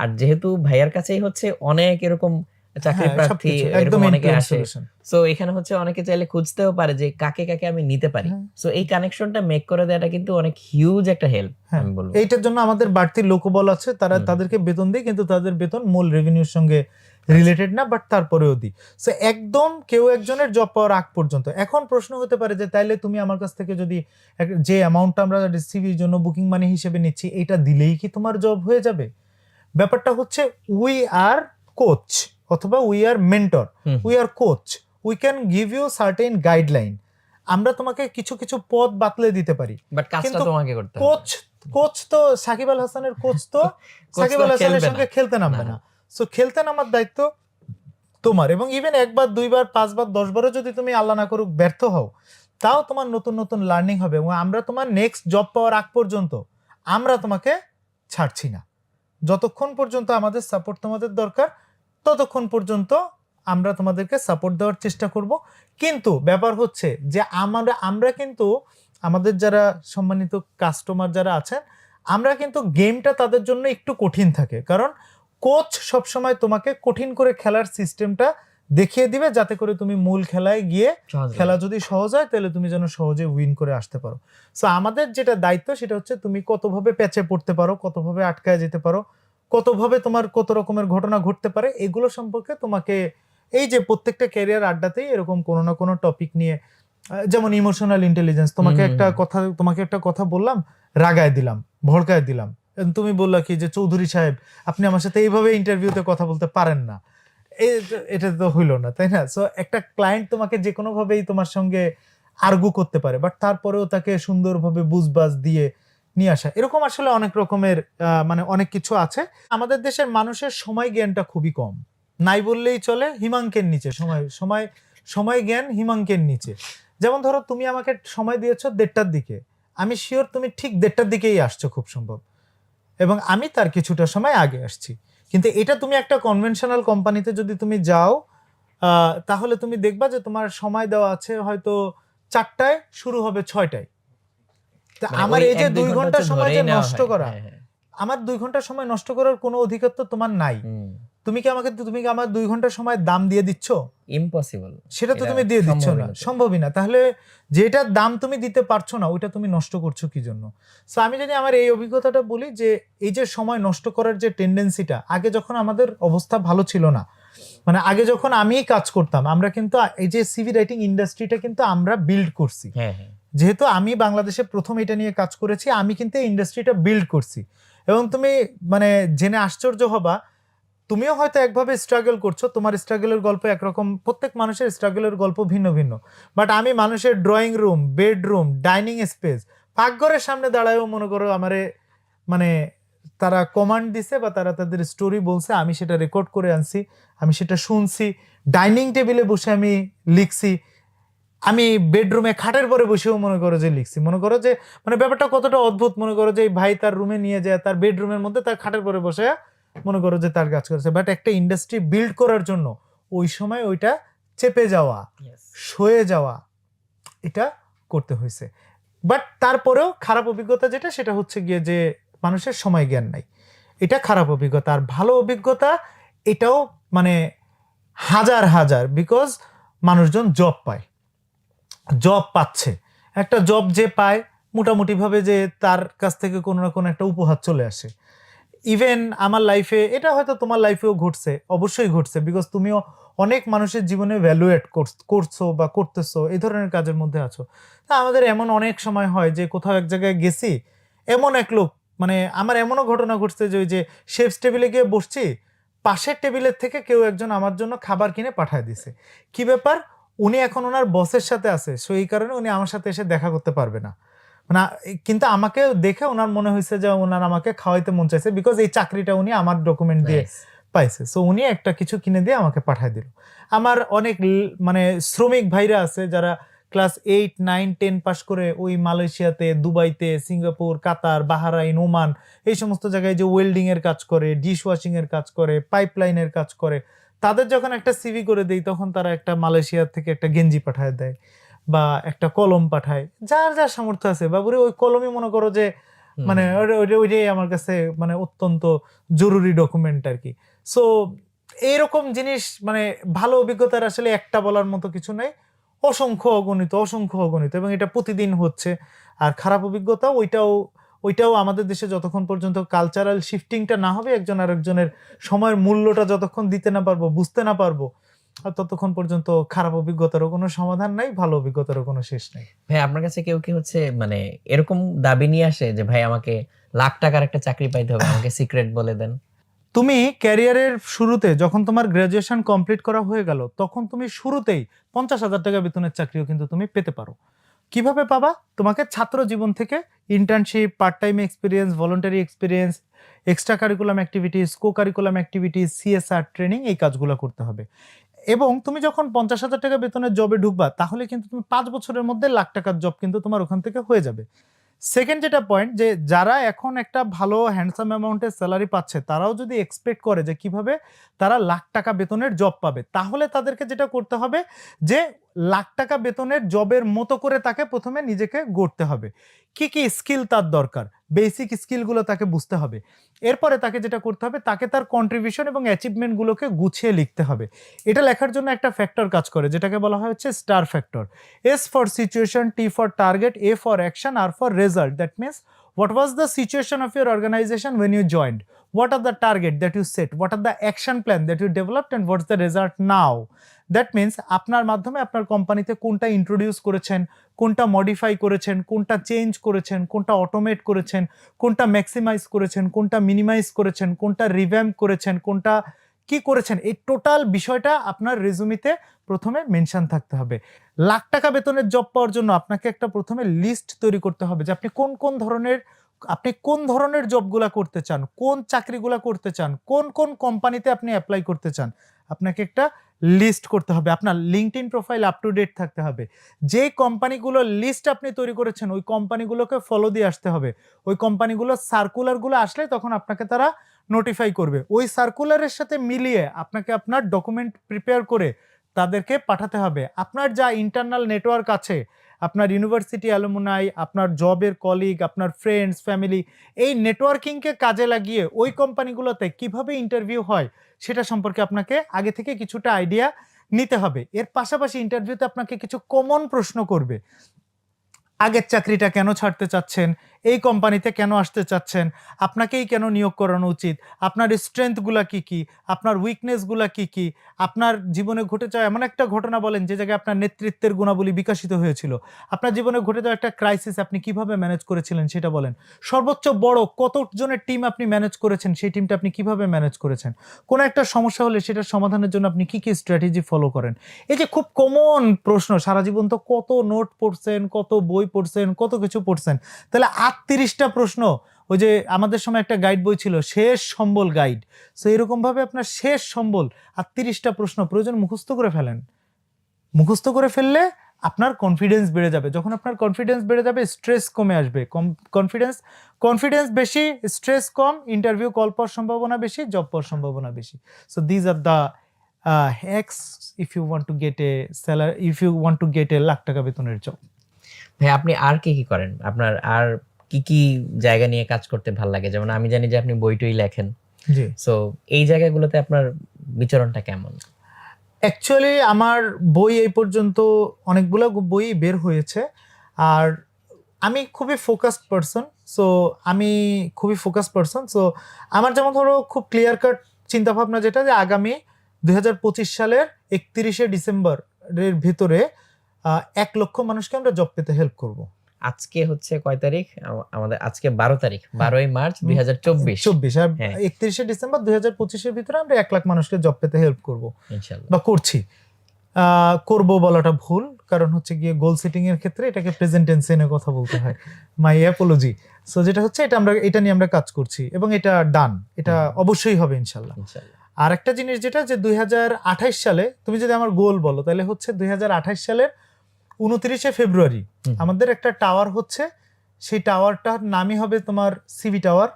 আর যেহেতু ভাইয়ার কাছেই হচ্ছে অনেক এরকম চাকরি প্রার্থী এরকম অনেকে আসে, সো এখানে হচ্ছে অনেকে চাইলে খুঁজতেও পারে যে কাকে কাকে আমি নিতে পারি। সো এই কানেকশনটা মেক করে দেওয়াটা কিন্তু অনেক হিউজ একটা হেল্প আমি বলবো। এইটার জন্য আমাদের বাড়তি লোকবল আছে, তাদেরকে বেতন দেয়, কিন্তু তাদের বেতন মূল রেভিনিউর সঙ্গে রিলেটেড না, বাট তারপরেও দিই। সো একদম কেউ একজনের জব পাওয়ার আগ পর্যন্ত। এখন প্রশ্ন হতে পারে যে তাইলে তুমি আমার কাছ থেকে যদি যে অ্যামাউন্টটা আমরা সিভির জন্য বুকিং মানি হিসেবে নিচ্ছি, এটা দিলেই কি তোমার জব হয়ে যাবে? ব্যাপারটা হচ্ছে উই আর কোচ অথবা we are mentor, we are coach, we can give you certain guideline. আমরা তোমাকে কিছু কিছু পথ বাতলে দিতে পারি, বাট কাজটা তোমাকে করতে হবে। কোচ তো সাকিব আল হাসানের কোচ তো সাকিব আল হাসানের সঙ্গে খেলতে নামবে না। সো খেলতে নামার দায়িত্ব তোমার। এবং ইভেন একবার, 2 বার, 5 বার, 10 বারও যদি তুমি আল্লাহ না করুক ব্যর্থ হও, তাও তোমার নতুন নতুন লার্নিং হবে। এবং আমরা তোমার নেক্সট জব পাওয়ার আগ পর্যন্ত আমরা তোমাকে ছাড়ছি না। যতক্ষণ পর্যন্ত আমাদের সাপোর্ট তোমাদের দরকার, ততক্ষণ পর্যন্ত আমরা তোমাদেরকে সাপোর্ট দেওয়ার চেষ্টা করব। কিন্তু ব্যাপার হচ্ছে যে আমরা কিন্তু আমাদের যারা সম্মানিত কাস্টমার যারা আছেন, আমরা কিন্তু গেমটা তাদের জন্য একটু কঠিন থাকে, কারণ কোচ সবসময় তোমাকে কঠিন করে খেলার সিস্টেমটা দেখিয়ে দিবে, যাতে করে তুমি মূল খেলায় গিয়ে খেলা যদি সহজ হয়, তাহলে তুমি যেন সহজে উইন করে আসতে পারো। সো আমাদের যেটা দায়িত্ব সেটা হচ্ছে তুমি কতভাবে প্যাচে পড়তে পারো, কতভাবে আটকায় যেতে পারো, কতভাবে তোমার কত রকমের ঘটনা ঘটতে পারে, এগুলো সম্পর্কে তোমাকে এই যে প্রত্যেকটা ক্যারিয়ার আড্ডাতেই এরকম কোনো না কোনো টপিক নিয়ে যেমন ইমোশনাল ইন্টেলিজেন্স, তোমাকে একটা কথা বললাম, রাগায় দিলাম, ভড়কায় দিলাম, তুমি বললা কি যে চৌধুরী সাহেব আপনি আমার সাথে এইভাবে ইন্টারভিউতে কথা বলতে পারেন না, এটা তো হইলো না, তাই না? সো একটা ক্লায়েন্ট তোমাকে যে কোনো ভাবেই তোমার সঙ্গে আর্গু করতে পারে, বাট তারপরেও তাকে সুন্দরভাবে বুঝবাজ দিয়ে নিয়ে আসা, এরকম আসলে অনেক রকমের মানে অনেক কিছু আছে। আমাদের দেশের মানুষের সময় জ্ঞানটা খুবই কম, নাই বললেই চলে, হিমাঙ্কের নিচে সময় সময় সময় জ্ঞান হিমাঙ্কের নিচে। যেমন ধরো তুমি আমাকে সময় দিয়েছো 1:30টার দিকে, আমি শিওর তুমি ঠিক 1:30টার দিকেই আসছো খুব সম্ভব, এবং আমি তার কিছুটা সময় আগে আসছি। কিন্তু এটা তুমি একটা কনভেনশনাল কোম্পানিতে যদি তুমি যাও, তাহলে তুমি দেখবা যে তোমার সময় দেওয়া আছে হয়তো 4টায়, শুরু হবে 6টায়। তা মানে আমার ওই এই যে 1-2 2 ঘন্টা ঘন্টা হচ্ছে সময় ধরেই যে নেওয়া নষ্ট হয়। করা, হ্যাঁ, হ্যাঁ। আমার 2 ঘন্টা সময় নষ্ট করার কোনো অধিকার তো তোমার নাই। হুম। তুমি কি আমার 2 ঘন্টা সময় দাম দিয়ে দিচ্ছ? ইম্পসিবল। সেটা তো এটা তুমি দিয়ে দিচ্ছ সম্ভবই না, না তো। সম্ভবই না। তাহলে যেটার দাম তুমি দিতে পারছো না, ওইটা তুমি নষ্ট করছো কি জন্য? সো আমি যদি আমার এই অভিজ্ঞতাটা বলি, যে এই যে সময় নষ্ট করার যে টেন্ডেন্সিটা, আগে যখন আমাদের অবস্থা ভালো ছিল না, মানে আগে যখন আমি কাজ করতাম, আমরা কিন্তু এই যে সিভি রাইটিং ইন্ডাস্ট্রিটা কিন্তু আমরা বিল্ড করছি। হ্যাঁ, হ্যাঁ। যেহেতু আমি বাংলাদেশে প্রথম এটা নিয়ে কাজ করেছি, আমি কিন্তু এই ইন্ডাস্ট্রিটা বিল্ড করছি। এবং তুমি মানে জেনে আশ্চর্য হবা, তুমিও হয়তো একভাবে স্ট্রাগল করছো, তোমার স্ট্রাগলের গল্প একরকম, প্রত্যেক মানুষের স্ট্রাগলের গল্প ভিন্ন ভিন্ন। বাট আমি মানুষের drawing room, bedroom, dining space, পাকঘরের সামনে দাঁড়ায়ও মনে করো আমারে মানে তারা কমান্ড দিছে বা তারা তাদের স্টোরি বলছে, আমি সেটা রেকর্ড করে আনছি, আমি সেটা শুনছি, ডাইনিং টেবিলে বসে আমি লিখছি, আমি বেডরুমে খাটের পরে বসেও মনে করো যে লিখছি। মনে করো যে মানে ব্যাপারটা কতটা অদ্ভুত, মনে করো যে এই ভাই তার রুমে নিয়ে যায়, তার বেডরুমের মধ্যে তার খাটের পরে বসে মনে করো যে তার কাজ করেছে। বাট একটা ইন্ডাস্ট্রি বিল্ড করার জন্য ওই সময় ওইটা চেপে যাওয়া, Yes. সয়ে যাওয়া, এটা করতে হয়েছে। বাট তারপরেও খারাপ অভিজ্ঞতা যেটা, সেটা হচ্ছে গিয়ে যে মানুষের সময় জ্ঞান নাই, এটা খারাপ অভিজ্ঞতা। আর ভালো অভিজ্ঞতা এটাও মানে হাজার হাজার, বিকজ মানুষজন জব পায়, জব পাচ্ছে, একটা জব যে পায় মোটামুটিভাবে, যে তার কাছ থেকে কোনো না কোনো একটা উপহার চলে আসে। ইভেন আমার লাইফে, এটা হয়তো তোমার লাইফেও ঘটছে, অবশ্যই ঘটছে, বিকজ তুমিও অনেক মানুষের জীবনে ভ্যালুয়েট করছো বা করতেছো, এই ধরনের কাজের মধ্যে আছো। তা আমাদের এমন অনেক সময় হয় যে কোথাও এক জায়গায় গেছি, এমন এক লোক, মানে আমার এমনও ঘটনা ঘটছে যে ওই যে শেফস টেবিলে গিয়ে বসছি, পাশের টেবিলের থেকে কেউ একজন আমার জন্য খাবার কিনে পাঠায় দিছে। কি ব্যাপার, উনি এখন ওনার বসের সাথে আছে, সো এই কারণে উনি আমার সাথে এসে দেখা করতে পারবে না। মানে কিন্তু আমাকে দেখে ওনার মনে হয়েছে যে ওনার আমাকে খাওয়াইতে মন চাইছে, বিকজ এই চাকরিটা উনি আমার ডকুমেন্ট দিয়ে Nice. পাইছে, সো উনি একটা কিছু কিনে দিয়ে আমাকে পাঠায় দিল। আমার অনেক মানে শ্রমিক ভাইরা আছে যারা ক্লাস 8, 9, 10 পাস করে ওই মালয়েশিয়াতে, দুবাইতে, সিঙ্গাপুর, কাতার, বাহরাইন, ওমান, এই সমস্ত জায়গায় যে ওয়েল্ডিং এর কাজ করে, ডিশ ওয়াশিং এর কাজ করে, পাইপলাইনের কাজ করে, তাদের যখন একটা সিভি করে দেই, তখন তারা একটা মালয়েশিয়া থেকে একটা গেঞ্জি পাঠায় দেয় বা একটা কলম পাঠায়, যার যার সামর্থ্য আছে। বাবুরে ওই কলমই মনে করো যে মানে ওইটাই আমার কাছে মানে অত্যন্ত জরুরি ডকুমেন্ট আর কি। সো এইরকম জিনিস, মানে ভালো অভিজ্ঞতার আসলে একটা বলার মতো কিছু নাই, অসংখ্য অগণিত, অসংখ্য অগণিত, এবং এটা প্রতিদিন হচ্ছে। আর খারাপ অভিজ্ঞতা ওইটাও আমাদের দেশে যতক্ষণ পর্যন্ত কালচারাল শিফটিংটা না হবে, একজন আরেকজনের সময়ের মূল্যটা যতক্ষণ দিতে না পারবো, বুঝতে না পারবো, আর ততক্ষণ পর্যন্ত খারাপ অভিজ্ঞতারও কোনো সমাধান নাই, ভালো অভিজ্ঞতারও কোনো শেষ নেই। ভাই আপনার কাছে কেউ কি হচ্ছে মানে এরকম দাবি নিয়ে আসে যে ভাই আমাকে লাখ টাকার একটা চাকরি পাইতে হবে, আমাকে সিক্রেট বলে দেন? তুমি ক্যারিয়ারের শুরুতে যখন তোমার গ্রাজুয়েশন কমপ্লিট করা হয়ে গেল, তখন তুমি শুরুতেই 50,000 টাকা বেতনের চাকরিও কিন্তু তুমি পেতে পারো। কিভাবে পাবা? তোমাকে ছাত্র জীবন থেকে internship, part time experience, voluntary experience, extra curriculum activities, co curriculum activities, CSR training, এই কাজগুলো করতে হবে। এবং তুমি যখন 50,000 টাকা বেতনের জবে ঢুকবা, তাহলে কিন্তু তুমি 5 বছরের মধ্যে লাখ টাকার জব কিন্তু তোমার ওখান থেকে হয়ে যাবে। সেকেন্ড যেটা পয়েন্ট, যে যারা এখন একটা ভালো হ্যান্ডসাম অ্যামাউন্টের স্যালারি পাচ্ছে, তারাও যদি এক্সপেক্ট করে যে কিভাবে তারা লাখ টাকা বেতনের জব পাবে, তাহলে তাদেরকে যেটা করতে হবে যে লাখ টাকা বেতনের জবের মতো করে তাকে প্রথমে নিজেকে গড়তে হবে। কি কি স্কিল তার দরকার, বেসিক স্কিলগুলো তাকে বুঝতে হবে। এরপরে তাকে যেটা করতে হবে, তাকে তার কন্ট্রিবিউশন এবং অ্যাচিভমেন্টগুলোকে গুছিয়ে লিখতে হবে। এটা লেখার জন্য একটা ফ্যাক্টর কাজ করে, যেটাকে বলা হয় হচ্ছে star factor. S for situation, T for target, A for action, R for result. That means what was the situation of your organization when you joined? what are the target that you set, what are the action plan that you developed, and what's the result now. That means আপনার মাধ্যমে আপনার কোম্পানিতে কোনটা introduce করেছেন, কোনটা modify করেছেন, কোনটা change করেছেন, কোনটা অটোমেট করেছেন, কোনটা ম্যাক্সিমাইজ করেছেন, কোনটা মিনিমাইজ করেছেন, কোনটা রিভ্যাম্প করেছেন, কোনটা কি করেছেন, এই টোটাল বিষয়টা আপনার রেজুমিতে প্রথমে মেনশন থাকতে হবে। লাখ টাকা বেতনের জব পাওয়ার জন্য আপনাকে একটা প্রথমে লিস্ট তৈরি করতে হবে যে আপনি কোন ধরনের জবগুলা করতে চান, কোন চাকরিগুলা করতে চান, কোন কোন কোম্পানিতে আপনি অ্যাপ্লাই করতে চান। আপনাকে একটা লিস্ট করতে হবে, আপনার LinkedIn profile up to date থাকতে হবে। যে কোম্পানিগুলোর লিস্ট আপনি তৈরি করেছেন ওই কোম্পানিগুলোকে ফলো দিয়ে আসতে হবে। ওই কোম্পানিগুলোর সার্কুলারগুলো আসলে তখন আপনাকে তারা নোটিফাই করবে। ওই সার্কুলারের সাথে মিলিয়ে আপনাকে আপনার ডকুমেন্ট প্রিপেয়ার করে তাদেরকে পাঠাতে হবে। আপনার যা ইন্টারনাল নেটওয়ার্ক আছে, আপনার ইউনিভার্সিটি অ্যালুমনাই, আপনার জবের কলিগ, আপনার ফ্রেন্ডস, ফ্যামিলি, এই নেটওয়ার্কিংকে কাজে লাগিয়ে ওই কোম্পানিগুলোতে কিভাবে ইন্টারভিউ হয় সেটা সম্পর্কে আপনাকে আগে থেকে কিছুটা আইডিয়া নিতে হবে। এর পাশাপাশি ইন্টারভিউতে আপনাকে কিছু কমন প্রশ্ন করবে। আগের চাকরিটা কেন ছাড়তে চাচ্ছেন, এই কোম্পানিতে কেন আসতে চাচ্ছেন, আপনাকেই কেন নিয়োগ করানো উচিত, আপনার স্ট্রেংথগুলা কি কি, আপনার উইকনেসগুলা কি কি, আপনার জীবনে ঘটে যাওয়া এমন একটা ঘটনা বলেন যে জায়গায় আপনার নেতৃত্বের গুণাবলী বিকশিত হয়েছিল, আপনার জীবনে ঘটে যাওয়া একটা ক্রাইসিস আপনি কিভাবে ম্যানেজ করেছিলেন সেটা বলেন, সর্বোচ্চ বড় কতজনের টিম আপনি ম্যানেজ করেছেন, সেই টিমটা আপনি কিভাবে ম্যানেজ করেছেন, কোনো একটা সমস্যা হলে সেটার সমাধানের জন্য আপনি কি কি স্ট্র্যাটেজি ফলো করেন। এই যে খুব কমন প্রশ্ন, সারা জীবন তো কত নোট পড়ছেন, কত বই পড়ছেন, কত কিছু পড়ছেন, তাহলে 38টা প্রশ্ন, ওই যে আমাদের সময় একটা গাইড বই ছিল শেষ সম্বল গাইড, সো এরকম ভাবে আপনার শেষ সম্বল 38টা প্রশ্ন প্রয়োজন মুখস্থ করে ফেলেন। মুখস্থ করে ফেললে আপনার কনফিডেন্স বেড়ে যাবে। যখন আপনার কনফিডেন্স বেড়ে যাবে স্ট্রেস কমে আসবে। কনফিডেন্স বেশি, স্ট্রেস কম, ইন্টারভিউ কল পাওয়ার সম্ভাবনা বেশি, জব পাওয়ার সম্ভাবনা বেশি। So these are the hacks if you want to get a salary, if you want to get a lakh টাকা বেতনের জব। ভাই আপনি আর কি কি করেন? আপনার আর কি কি জায়গা নিয়ে কাজ করতে ভালো লাগে? যেমন আমি জানি যে আপনি বই-টই লেখেন। জি। সো এই জায়গাগুলোতে আপনার বিচরণটা কেমন? অ্যাকচুয়ালি আমার বই এই পর্যন্ত অনেকগুলো বই বের হয়েছে, আর আমি খুবই ফোকাসড পারসন। সো আমার যেমন ধরো খুব ক্লিয়ার কাট চিন্তাভাবনা যেটা, যে আগামী 2025 সালের 31শে ডিসেম্বরের ভিতরে 1 লক্ষ মানুষকে আমরা জব পেতে হেল্প করব। আজকে হচ্ছে কয় তারিখ? আমাদের আজকে 12 তারিখ, 12ই মার্চ 2024। আর হ্যাঁ। 31শে ডিসেম্বর 2025-এর ভিতরে আমরা 1 লাখ মানুষকে জব পেতে হেল্প করব ইনশাআল্লাহ। বা করছি। করব বলাটা ভুল, কারণ হচ্ছে গিয়ে গোল সেটিং এর ক্ষেত্রে এটাকে প্রেজেন্ট টেন্সে এনে কথা বলতে হয়। মাই অ্যাপোলজি। সো যেটা হচ্ছে এটা নিয়ে আমরা কাজ করছি এবং এটা ডান, এটা অবশ্যই হবে ইনশাআল্লাহ। আর একটা জিনিস যেটা, যে 2028 সালে তুমি যদি আমার গোল বলো তাহলে হচ্ছে 2028 সালের 29শে ফেব্রুয়ারি আমাদের একটা টাওয়ার হচ্ছে, সেই টাওয়ারটার নামই হবে তোমার সিভি টাওয়ার।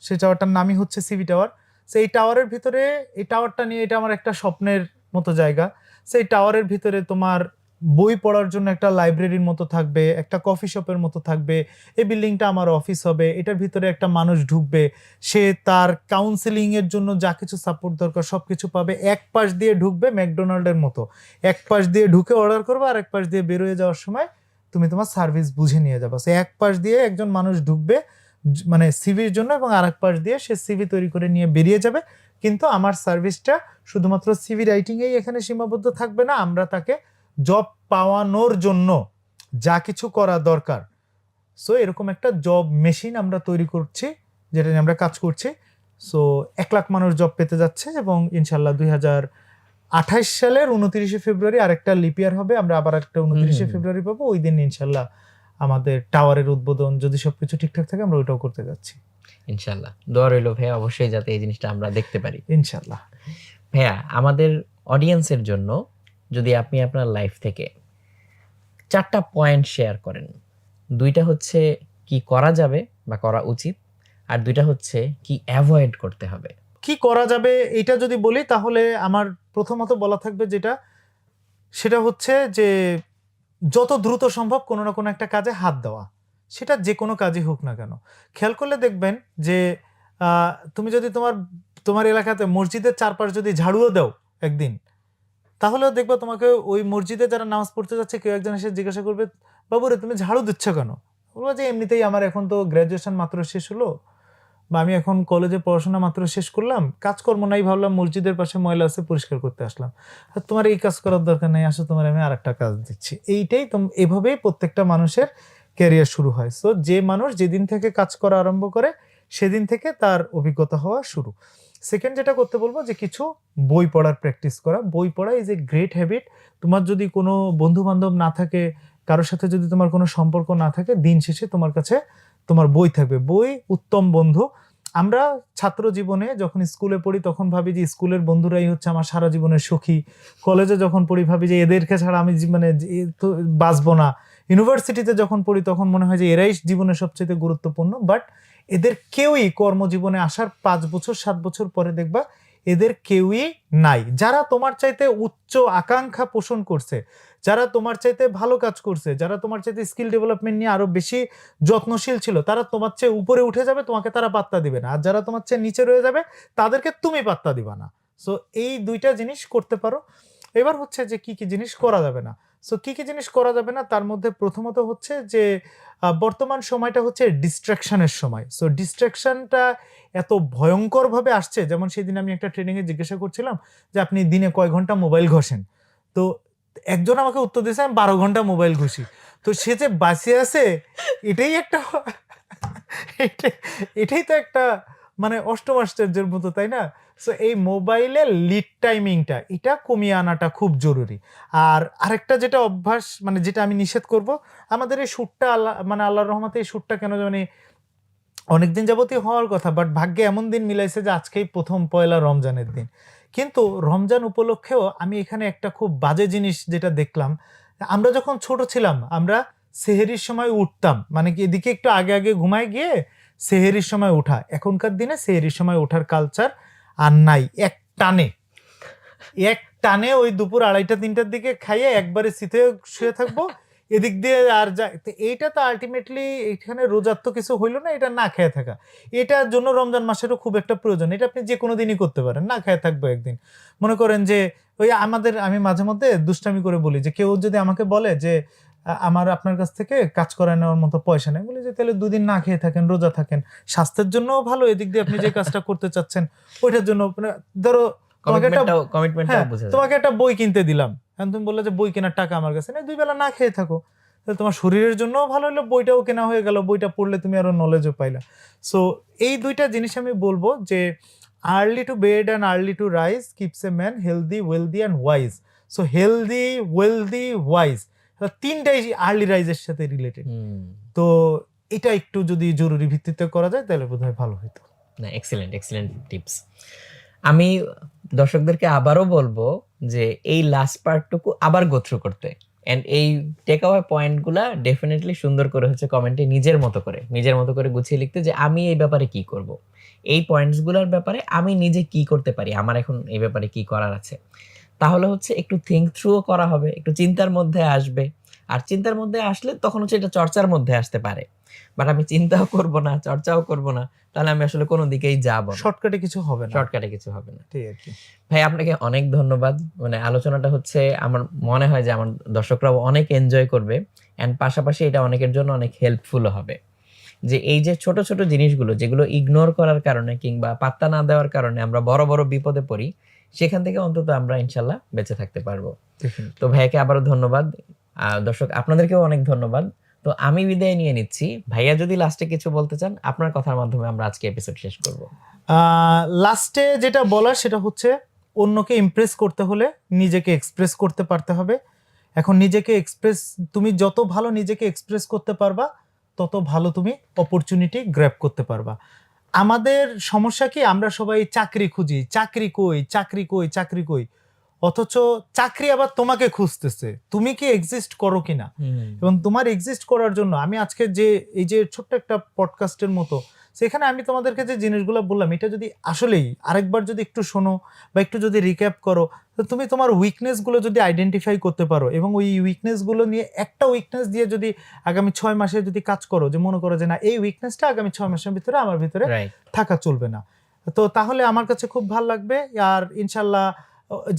সেই টাওয়ারটার নামই হচ্ছে সিভি টাওয়ার। সেই টাওয়ারের ভিতরে, এই টাওয়ারটা নিয়ে, এটা আমার একটা স্বপ্নের মতো জায়গা। সেই টাওয়ারের ভিতরে তোমার বই পড়ার জন্য একটা লাইব্রেরির মতো থাকবে, একটা কফি শপের মতো থাকবে, এই বিল্ডিংটা আমার অফিস হবে, এটার ভিতরে একটা মানুষ ঢুকবে, সে তার কাউন্সেলিং এর জন্য যা কিছু সাপোর্ট দরকার সবকিছু পাবে। এক পাশ দিয়ে ঢুকবে ম্যাকডোনাল্ডের মতো, এক পাশ দিয়ে ঢুকে অর্ডার করবে, আর এক পাশ দিয়ে বেরোয় যাওয়ার সময় তুমি তোমার সার্ভিস বুঝে নিয়ে যাবে। সে এক পাশ দিয়ে একজন মানুষ ঢুকবে মানে সিভির জন্য, এবং আরেক পাশ দিয়ে সে সিভি তৈরি করে নিয়ে বেরিয়ে যাবে। কিন্তু আমার সার্ভিসটা শুধুমাত্র সিভি রাইটিংয়েই এখানে সীমাবদ্ধ থাকবে না, আমরা তাকে জব পাওয়ানোর জন্য যা কিছু করা দরকার, সো এরকম একটা জব মেশিন আমরা তৈরি করছি, যেটা নিয়ে আমরা কাজ করছি। সো 1 লাখ মানুষ জব পেতে যাচ্ছে, এবং ইনশাল্লাহ 2028 সালের 29শে ফেব্রুয়ারি আরেকটা লিপিয়ার হবে, আমরা আবার একটা 29শে ফেব্রুয়ারি পাবো। ওই দিন ইনশাল্লাহ আমাদের টাওয়ারের উদ্বোধন, যদি সবকিছু ঠিকঠাক থাকে, আমরা ওইটাও করতে যাচ্ছি ইনশাআল্লাহ। দোয়া রইল ভাইয়া, অবশ্যই যাতে এই জিনিসটা আমরা দেখতে পারি ইনশাল্লাহ। ভাইয়া আমাদের অডিয়েন্সের জন্য যদি আপনি আপনার লাইফ থেকে 4টা পয়েন্ট শেয়ার করেন, 2টা হচ্ছে কি করা যাবে বা করা উচিত, আর 2টা হচ্ছে কি অ্যাভয়েড করতে হবে। কি করা যাবে এটা যদি বলি, তাহলে আমার প্রথমত বলা থাকবে যেটা, সেটা হচ্ছে যে যত দ্রুত সম্ভব কোনো না কোনো একটা কাজে হাত দেওয়া, সেটা যে কোনো কাজই হোক না কেন। খেয়াল করলে দেখবেন যে তুমি যদি তোমার এলাকাতে মসজিদের চারপাশ যদি ঝাড়ুও দাও একদিন, তাহলেও দেখবা তোমাকে ওই মসজিদে যারা নামাজ পড়তে যাচ্ছে কেউ একজন এসে জিজ্ঞাসা করবে, বাবুরে তুমি ঝাড়ু দিচ্ছ কেন? বলবো যে এমনিতেই আমার এখন তো গ্র্যাজুয়েশন মাত্র শেষ হলো, বা আমি এখন কলেজে পড়াশোনা মাত্র শেষ করলাম, কাজকর্ম নাই, ভাবলাম মসজিদের পাশে ময়লা আছে পরিষ্কার করতে আসলাম, আর তোমার এই কাজ করার দরকার নেই, আসো তোমার আমি আরেকটা কাজ দিচ্ছি। এইটাই এভাবেই প্রত্যেকটা মানুষের ক্যারিয়ার শুরু হয়। সো যে মানুষ যেদিন থেকে কাজ করা আরম্ভ করে সেদিন থেকে তার অভিজ্ঞতা হওয়া শুরু। সেকেন্ড যেটা করতে বলবো যে কিছু বই পড়ার প্র্যাকটিস করা। বই পড়া ইজ এ গ্রেট হ্যাবিট। তোমার যদি কোনো বন্ধু বান্ধব না থাকে, কারোর সাথে যদি তোমার কোনো সম্পর্ক না থাকে, দিন শেষে তোমার কাছে তোমার বই থাকবে। বই উত্তম বন্ধু। আমরা ছাত্র জীবনে যখন স্কুলে পড়ি তখন ভাবি যে স্কুলের বন্ধুরাই হচ্ছে আমার সারা জীবনের সখী। কলেজে যখন পড়ি ভাবি যে এদেরকে ছাড়া আমি মানে তো বাঁচবো না। ইউনিভার্সিটিতে যখন পড়ি তখন মনে হয় যে এরাই জীবনের সবচেয়ে গুরুত্বপূর্ণ। বাট এদের কেউই কর্মজীবনে আসার 5 বছর 7 বছর পরে দেখবা এদের কেউই নাই। যারা তোমার চাইতে উচ্চ আকাঙ্ক্ষা পোষণ করছে, যারা তোমার চাইতে ভালো কাজ করছে, যারা তোমার চাইতে স্কিল ডেভেলপমেন্ট নিয়ে আরো বেশি যত্নশীল ছিল, তারা তোমার চেয়ে উপরে উঠে যাবে, তোমাকে তারা পাত্তা দিবে না। আর যারা তোমার চেয়ে নিচে রয়ে যাবে তাদেরকে তুমি পাত্তা দিবা না। সো এই দুইটা জিনিস করতে পারো। এবার হচ্ছে যে কি কি জিনিস করা যাবে না। সো কি কি জিনিস করা যাবে না, তার মধ্যে প্রথমত হচ্ছে যে বর্তমান সময়টা হচ্ছে ডিস্ট্রাকশনের সময়। সো ডিস্ট্রাকশনটা এত ভয়ঙ্করভাবে আসছে, যেমন সেদিন আমি একটা ট্রেনিংয়ে জিজ্ঞাসা করছিলাম যে আপনি দিনে কয় ঘন্টা মোবাইল ঘষেন, তো একজন আমাকে উত্তর দিয়েছে আমি 12 ঘন্টা মোবাইল ঘষি। তো সে যে বাঁচিয়ে আছে এটাই একটা এটাই তো একটা মানে অষ্টম আশ্চর্যের মতো, তাই না? সো এই মোবাইলের লিড টাইমিংটা এটা কমিয়ে আনাটা খুব জরুরি। আর আরেকটা যেটা অভ্যাস মানে যেটা আমি নিষেধ করব, আমাদের এই শ্যুটটা মানে আল্লাহর রহমতে এই শ্যুটটা কেন জানি অনেকদিন যাবতই হওয়ার কথা, বাট ভাগ্যে এমন দিন মিলাইছে যে আজকেই প্রথম পয়লা রমজানের দিন। কিন্তু রমজান উপলক্ষেও আমি এখানে একটা খুব বাজে জিনিস যেটা দেখলাম, আমরা যখন ছোট ছিলাম আমরা সেহেরির সময় উঠতাম, মানে কি এদিকে একটু আগে আগে ঘুমায় গিয়ে সেহেরির সময় ওঠা। এখনকার দিনে সেহেরির সময় ওঠার কালচার আর নাই। এক টানে ওই দুপুর 2:30-3টার দিকে খাইয়ে একবারে শীতে শুয়ে থাকবো, এদিক দিয়ে আর যায়। তো এইটা তো আলটিমেটলি এখানে রোজার তো কিছু হইলো না, এটা না খেয়ে থাকা। এটার জন্য রমজান মাসেরও খুব একটা প্রয়োজন। এটা আপনি যে কোনো দিনই করতে পারেন, না খেয়ে থাকবো একদিন। মনে করেন যে ওই আমি মাঝে মধ্যে দুষ্টামি করে বলি যে কেউ যদি আমাকে বলে যে আমার আপনার কাছ থেকে কাজ করে নেওয়ার মতো পয়সা নেই, বলি যে তাহলে 2 দিন না খেয়ে থাকেন, রোজা থাকেন, স্বাস্থ্যের জন্যও ভালো, এদিক দিয়ে আপনি যে কাজটা করতে চাচ্ছেন ওইটার জন্য ধরো তোমাকে একটা বই কিনতে দিলাম, এখন তুমি বললে যে বই কেনার টাকা আমার কাছে নেই, 2 বেলা না খেয়ে থাকো, তাহলে তোমার শরীরের জন্যও ভালো হলো, বইটাও কেনা হয়ে গেল, বইটা পড়লে তুমি আরো নলেজও পাইলা। সো এই দুইটা জিনিস আমি বলবো যে early to bed and early to rise keeps a man healthy, wealthy and wise. So healthy, wealthy, wise, তিনটাই আর্লি রাইজের সাথে রিলেটেড। তো এটা একটু যদি জরুরি ভিত্তিতে করা যায় তাহলে বোধহয় ভালো হতো। না, এক্সেলেন্ট টিপস। আমি দর্শকদেরকে আবারও বলবো যে এই লাস্ট পার্টটুকু আবার গো থ্রু করতে, এন্ড এই টেক অ্যাওয়ে পয়েন্টগুলা ডেফিনেটলি সুন্দর করে হচ্ছে কমেন্টে নিজের মতো করে গুছিয়ে লিখতে, যে আমি এই ব্যাপারে কি করব, এই পয়েন্টসগুলোর ব্যাপারে আমি নিজে কি করতে পারি, আমার এখন এই ব্যাপারে কি করার আছে। তাহলে হচ্ছে একটু থিঙ্ক থ্রুও করা হবে, একটু চিন্তার মধ্যে আসবে, আর চিন্তার মধ্যে আসলে তখন হচ্ছে এটা চর্চার মধ্যে আসতে পারে। বাট আমি চিন্তাও করব না, চর্চাও করব না, তাহলে আমি আসলে কোনো দিকেই যাব না, শর্টকাটে কিছু হবে না। ঠিক আছে ভাই, আপনাকে অনেক ধন্যবাদ। মানে আলোচনাটা হচ্ছে আমার মনে হয় যে আমার দর্শকরাও অনেক এনজয় করবে, এন্ড পাশাপাশি এটা অনেকের জন্য অনেক হেল্পফুলও হবে। যে এই যে ছোট ছোট জিনিসগুলো যেগুলো ইগনোর করার কারণে কিংবা পাত্তা না দেওয়ার কারণে আমরা বড় বড় বিপদে পড়ি, সেখান থেকে অন্তত আমরা ইনশাল্লাহ বেঁচে থাকতে পারবো। তো ভাইয়াকে আবারও ধন্যবাদ, দর্শক আপনাদেরকেও অনেক ধন্যবাদ। তো আমি বিদায় নিয়ে নিচ্ছি। ভাইয়া যদি লাস্টে কিছু বলতে চান, আপনার কথার মাধ্যমে আমরা আজকে এপিসোড শেষ করব। লাস্টে যেটা বলার সেটা হচ্ছে অন্যকে ইমপ্রেস করতে হলে নিজেকে এক্সপ্রেস করতে পারতে হবে। এখন তুমি যত ভালো নিজেকে এক্সপ্রেস করতে পারবা তত ভালো তুমি অপরচুনিটি গ্র্যাব করতে পারবা। আমাদের সমস্যা কি, আমরা সবাই চাকরি খুঁজি, চাকরি কই, অথচ চাকরি আবার তোমাকে খুঁজতেছে, তুমি কি এক্সিস্ট করো কিনা। এবং তোমার এক্সিস্ট করার জন্য আমি আজকে যে এই যে ছোট্ট একটা পডকাস্টের মতো সেখানে আমি তোমাদেরকে যে জিনিসগুলো বললাম, এটা যদি আসলেই আরেকবার যদি একটু শোনো বা একটু যদি রিক্যাপ করো, তো তুমি তোমার উইকনেসগুলো যদি আইডেন্টিফাই করতে পারো এবং ওই উইকনেসগুলো নিয়ে একটা উইকনেস দিয়ে যদি আগামী 6 মাসে যদি কাজ করো, যে মনে করো যে না এই উইকনেসটা আগামী 6 মাসের ভিতরে আমার ভিতরে থাকা চলবে না, তো তাহলে আমার কাছে খুব ভালো লাগবে। আর ইনশাল্লাহ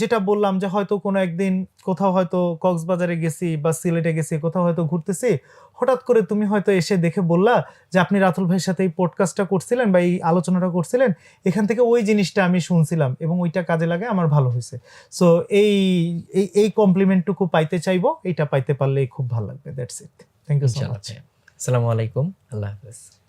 যেটা বললাম যে হয়তো কোনো একদিন কোথাও হয়তো কক্সবাজারে গেছি বা সিলেটে গেছি, কোথাও হয়তো ঘুরতেছি, হঠাৎ করে তুমি হয়তো এসে দেখে বললা যে আপনি রাতুল ভাইয়ের সাথে এই পডকাস্টটা করছিলেন বা এই আলোচনাটা করছিলেন, এখান থেকে ওই জিনিসটা আমি শুনছিলাম এবং ওইটা কাজে লাগে আমার ভালো হয়েছে। সো এই এই এই কমপ্লিমেন্টটুকু পাইতে চাইবো, এটা পাইতে পারলেই খুব ভালো লাগবে। That's it. Thank you so ইনশাআল্লাহ মাচ। ভাইয়া। আসসালামু আলাইকুম, আল্লাহ হাফেজ।